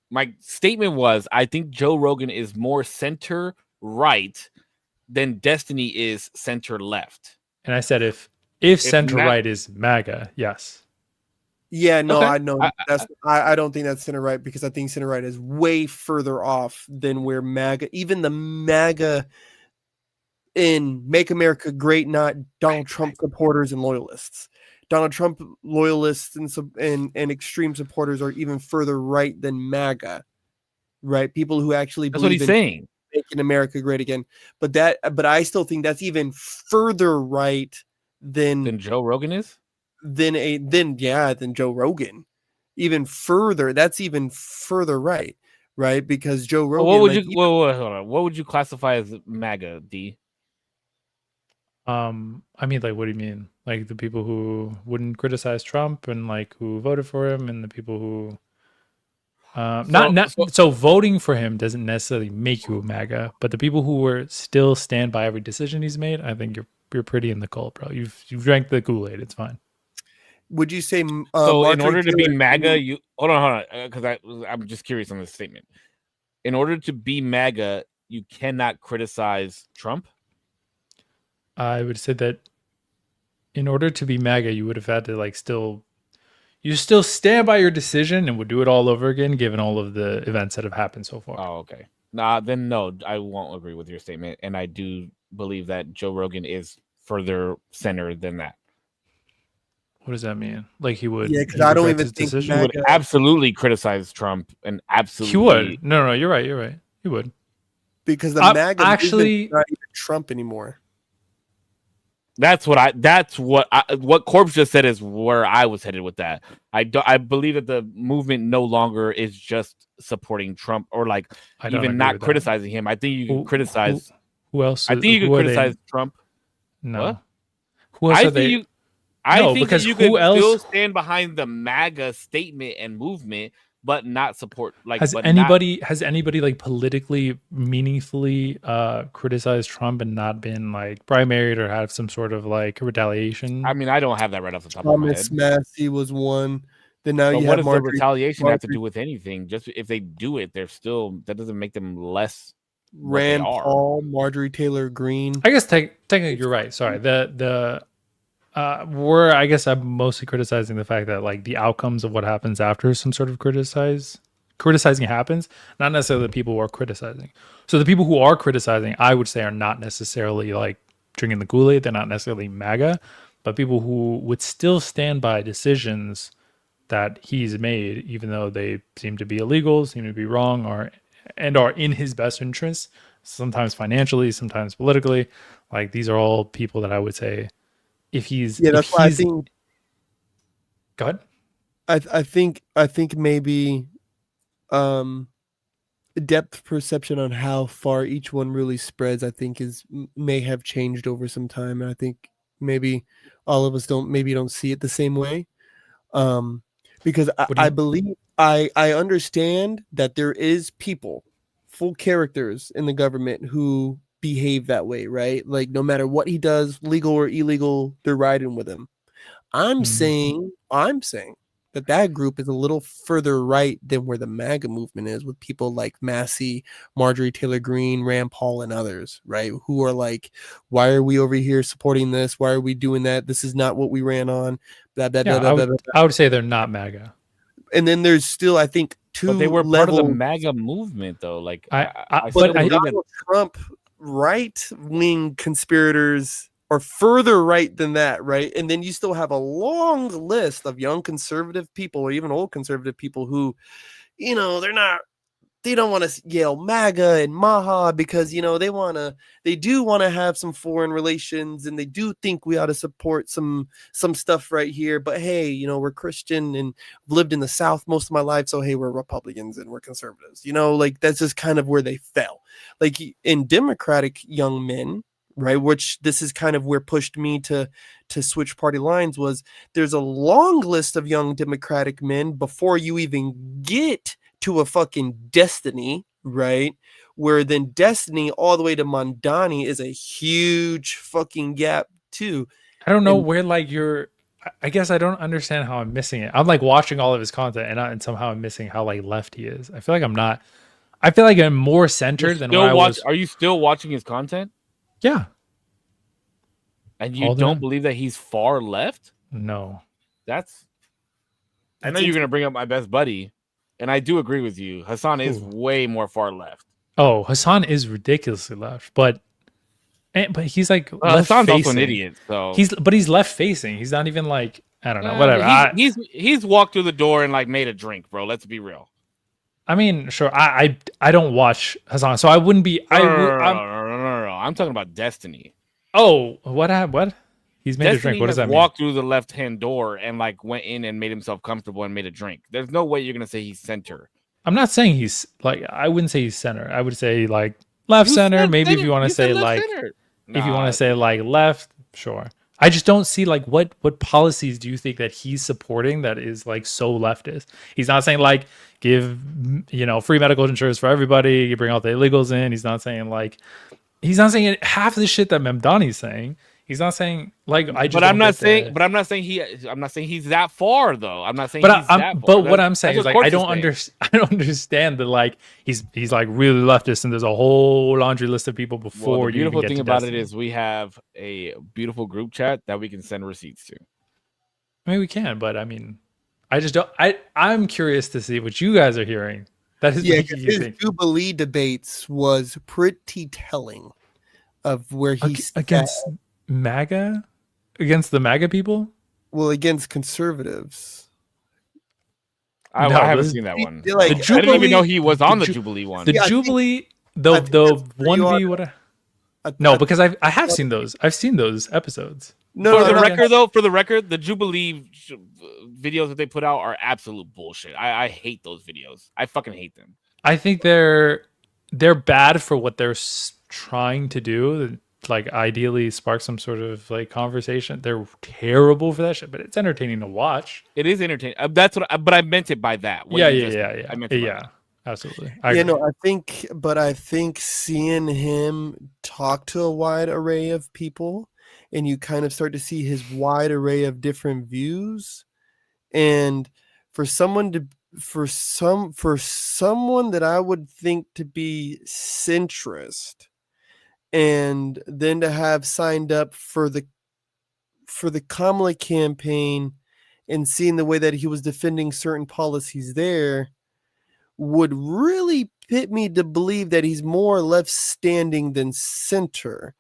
My statement was I think Joe Rogan is more center right than Destiny is center left. And I said if center right is MAGA, yes. Yeah, no, okay. I know. I don't think that's center right, because I think center right is way further off than where MAGA, even the MAGA in Make America Great Not Donald Trump supporters and loyalists. Donald Trump loyalists and extreme supporters are even further right than MAGA, right? People who actually that's what he's saying, making America great again. But I still think that's even further right than Joe Rogan is. Than Joe Rogan. Even further, that's even further right, because Joe Rogan. Hold on. What would you classify as MAGA, D? I mean, like, what do you mean? Like the people who wouldn't criticize Trump and like who voted for him, and the people who so voting for him doesn't necessarily make you a MAGA, but the people who were still stand by every decision he's made, I think you're pretty in the cult, bro. You've drank the Kool-Aid. It's fine. Would you say so? In order to be MAGA, you hold on, because I'm just curious on this statement. In order to be MAGA, you cannot criticize Trump. I would say that in order to be MAGA, you would have had to like still stand by your decision and would do it all over again, given all of the events that have happened so far. Oh, okay. Then no, I won't agree with your statement, and I do believe that Joe Rogan is further center than that. What does that mean? Like he would? Yeah, because I don't even think he would absolutely criticize Trump and absolutely. He would. No, you're right. He would. because the MAGA actually movement is not even Trump anymore. That's what what Korpsx just said is where I was headed with that. I believe that the movement no longer is just supporting Trump or like even not criticizing him. I think you can criticize. Who else? I think you can criticize Trump. No. What? Who else are they? I think because you could still stand behind the MAGA statement and movement, but not support. Like, has anybody like politically meaningfully criticized Trump and not been like primaried or have some sort of like retaliation? I mean, I don't have that right off the top of my head. Thomas Massey was one. Then now you what have does the retaliation have to do with anything? Just if they do it, they're still that doesn't make them less. Rand Paul, Marjorie Taylor Greene. I guess technically you're right. Sorry, I guess I'm mostly criticizing the fact that like the outcomes of what happens after some sort of criticizing happens, not necessarily the people who are criticizing. So the people who are criticizing, I would say, are not necessarily like drinking the Kool-Aid. They're not necessarily MAGA, but people who would still stand by decisions that he's made, even though they seem to be illegal, seem to be wrong, are in his best interest, sometimes financially, sometimes politically. Like these are all people that I would say, if he's that's why I think. Go ahead. I think maybe depth perception on how far each one really spreads, I think may have changed over some time, and I think maybe all of us don't see it the same way. Because I believe I understand that there is people, full characters in the government who behave that way, right? Like no matter what he does, legal or illegal, they're riding with him. I'm saying that group is a little further right than where the MAGA movement is, with people like Massey, Marjorie Taylor Greene, Rand Paul, and others, right? Who are like, why are we over here supporting this? Why are we doing that? This is not what we ran on. Blah, blah, blah, blah, blah. I would say they're not MAGA. And then there's still, I think, two But they were levels. part of the MAGA movement, though. Like, Donald Trump right-wing conspirators are further right than that, right? And then you still have a long list of young conservative people or even old conservative people who, they don't want to yell MAGA and Maha because, they do want to have some foreign relations and they do think we ought to support some stuff right here. But hey, we're Christian and lived in the South most of my life. So, hey, we're Republicans and we're conservatives, like that's just kind of where they fell. Like in Democratic young men, right, which this is kind of where pushed me to switch party lines, was there's a long list of young Democratic men before you even get to a fucking Destiny, right? Where then Destiny all the way to Mondani is a huge fucking gap too. I don't know where like I guess I don't understand how I'm missing it. I'm like watching all of his content and somehow I'm missing how like left he is. I feel like I'm not. I feel like I'm more centered than what I was. Are you still watching his content? Yeah. And you don't believe that he's far left? No. I know you're going to bring up my best buddy, and I do agree with you. Hassan is way more far left. Oh, Hassan is ridiculously left, but he's like left Hassan's facing. Also an idiot, so he's left facing. He's not even like, I don't know, whatever. He's walked through the door and like made a drink, bro. Let's be real. I mean, sure. I don't watch Hassan, so I wouldn't be. No. I'm talking about Destiny. Oh, what happened? What? He's made a drink. What does that mean? Walked through the left-hand door and like went in and made himself comfortable and made a drink. There's no way you're gonna say he's center. I'm not saying he's like. I wouldn't say he's center. I would say like left center. Maybe if you want to say like, if you want to say like left, sure. I just don't see like what policies do you think that he's supporting that is like so leftist? He's not saying like give free medical insurance for everybody. You bring all the illegals in. He's not saying half the shit that Mamdani's saying. He's not saying like I just. I'm not saying he's that far though. I'm not saying he's that far. But what I'm saying is like I don't understand that like he's like really leftist and there's a whole laundry list of people before. Well, the beautiful thing about it is we have a beautiful group chat that we can send receipts to. I mean we can, but I mean I just don't. I'm curious to see what you guys are hearing. That is his Jubilee debates was pretty telling of where he's against MAGA, against the MAGA people. Well, against conservatives. I haven't seen that one. I didn't even know he was on the Jubilee one. The Jubilee. the think that's where you 1v are. what? I- No, I- because I have seen those. I've seen those episodes. no, For no, the not- record, though, the Jubilee videos that they put out are absolute bullshit. I hate those videos. I fucking hate them. I think they're bad for what they're trying to do. Like ideally spark some sort of like conversation. They're terrible for that shit, but it's entertaining to watch. It is entertaining. That's what. But I meant it by that. What Yeah, you yeah, just yeah, said. yeah, I meant it by yeah. that. Absolutely. yeah, no, I think seeing him talk to a wide array of people, and you kind of start to see his wide array of different views, and for someone that I would think to be centrist, and then to have signed up for the Kamala campaign and seeing the way that he was defending certain policies there would really pit me to believe that he's more left standing than center.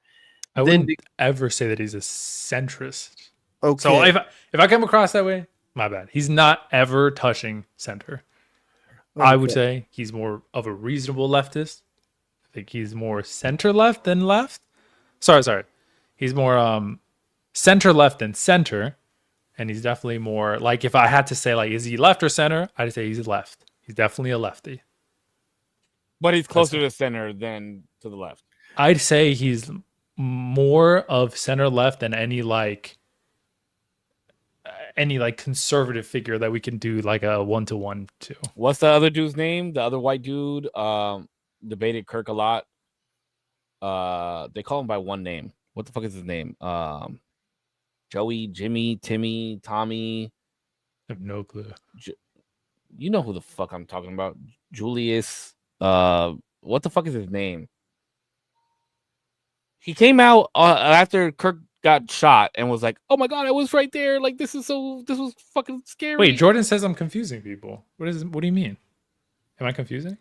I wouldn't ever say that he's a centrist. Okay. So if I come across that way, my bad. He's not ever touching center. I would say he's more of a reasonable leftist. I think he's more center left than left. Sorry. He's more center left than center. And he's definitely more like, if I had to say like, is he left or center? I'd say he's left. He's definitely a lefty. But he's closer to center than to the left. I'd say he's more of center left than any conservative figure that we can do like a 1-to-1 to. What's the other dude's name? The other white dude debated Kirk a lot. They call him by one name. What the fuck is his name? Joey, Jimmy, Timmy, Tommy. I have no clue. You know who the fuck I'm talking about? Julius. What the fuck is his name? He came out after Kirk got shot and was like, "Oh my god, I was right there! Like this was fucking scary." Wait, Jordan says I'm confusing people. What do you mean? Am I confusing?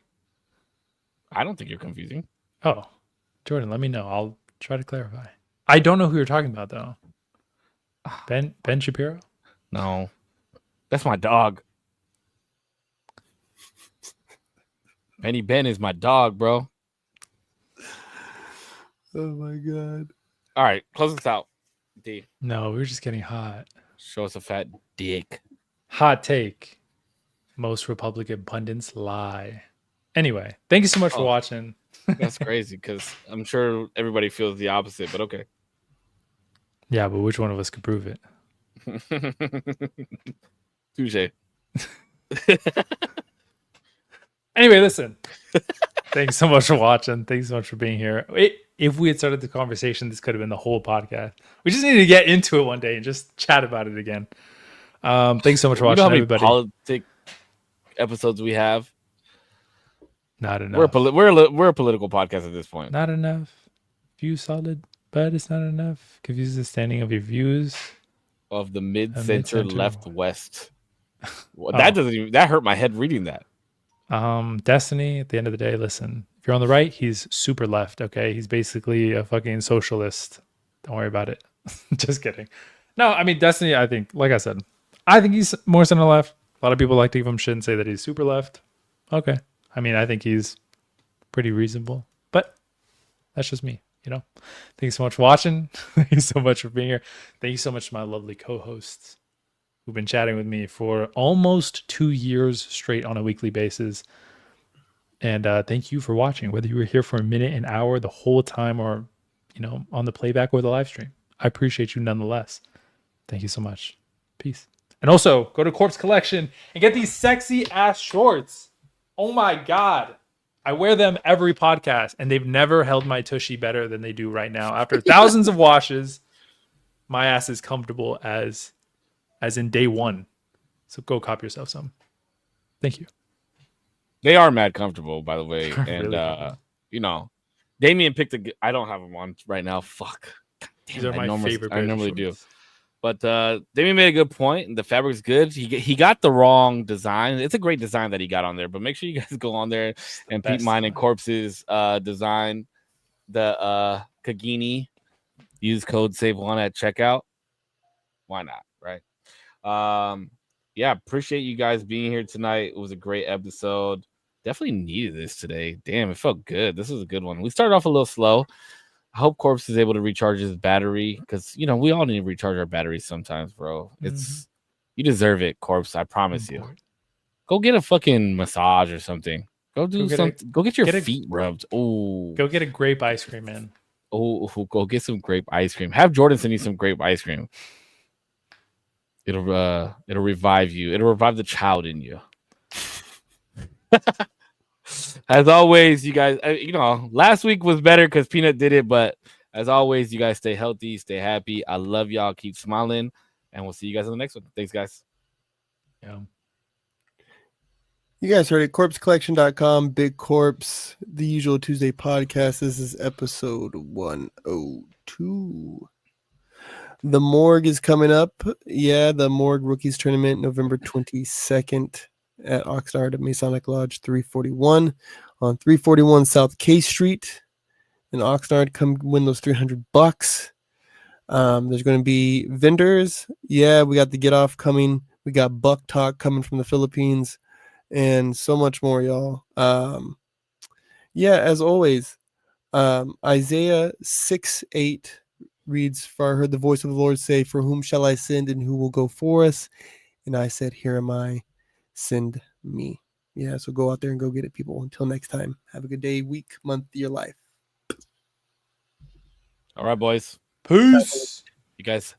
I don't think you're confusing. Oh, Jordan, let me know. I'll try to clarify. I don't know who you're talking about though. Ben Shapiro? No, that's my dog. Benny Ben is my dog, bro. Oh my god. All right, close this out. D. No, we're just getting hot. Show us a fat dick. Hot take. Most Republican pundits lie. Anyway, thank you so much for watching. That's crazy because I'm sure everybody feels the opposite, but okay. Yeah, but which one of us could prove it? Touche. Anyway, listen. Thanks so much for watching. Thanks so much for being here. If we had started the conversation, this could have been the whole podcast. We just need to get into it one day and just chat about it again. Thanks so much for watching, everybody. Politic episodes we have. Not enough. We're a political podcast at this point. Not enough. View solid, but it's not enough. Confuse the standing of your views of the mid-center, left, west. Well, Oh. that hurt my head reading that. Destiny, at the end of the day, listen, if you're on the right, he's super left, okay? He's basically a fucking socialist. Don't worry about it. Just kidding. No, I mean, Destiny, I think, like I said, I think he's more center left. A lot of people like to give him shit and say that he's super left. Okay. I mean, I think he's pretty reasonable, but that's just me, you know? Thank you so much for watching. Thank you so much for being here. Thank you so much to my lovely co-hosts who've been chatting with me for almost 2 years straight on a weekly basis. And thank you for watching, whether you were here for a minute, an hour, the whole time, or, you know, on the playback or the live stream. I appreciate you nonetheless. Thank you so much. Peace. And also, go to Korpsx Collection and get these sexy ass shorts. Oh my God. I wear them every podcast, and they've never held my tushy better than they do right now. After thousands of washes, my ass is comfortable as in day one. So go cop yourself some. Thank you. They are mad comfortable, by the way. And, Really you know, Damien picked I don't have them on right now. Fuck. These are my favorite. I normally do. But Damien made a good point, and the fabric's good. He got the wrong design. It's a great design that he got on there, but make sure you guys go on there and peep mine and Korps's design. The Kagini. Use code SAVE1 at checkout. Why not, right? Yeah, appreciate you guys being here tonight. It was a great episode. definitely needed this today. Damn, it felt good. This is a good one. We started off a little slow. I hope Korpsx is able to recharge his battery because we all need to recharge our batteries sometimes, bro. It's you deserve it, Korpsx. I promise you. Go get a fucking massage or something. Go do something. Go get your feet rubbed. Oh, go get a grape ice cream, man. Oh, go get some grape ice cream. Have Jordan send you some grape ice cream. It'll revive you. It'll revive the child in you. As always, you guys, last week was better because Peanut did it, but as always, you guys stay healthy, stay happy. I love y'all. Keep smiling, and we'll see you guys on the next one. Thanks, guys. Yeah. You guys heard it. Korpscollection.com, Big Korpsx, the usual Tuesday podcast. This is episode 102. The Morgue is coming up. Yeah, the Morgue Rookies Tournament, November 22nd at Oxnard at Masonic Lodge 341 on 341 South K Street in Oxnard. Come win those $300. There's going to be vendors. Yeah, we got the Get Off coming. We got Buck Talk coming from the Philippines. And so much more, y'all. As always, Isaiah 6:8 reads, "For I heard the voice of the Lord say, 'For whom shall I send, and who will go for us?' And I said, 'Here am I, send me.'" Yeah, so go out there and go get it, people. Until next time, have a good day, week, month, your life. All right, boys. Peace. You guys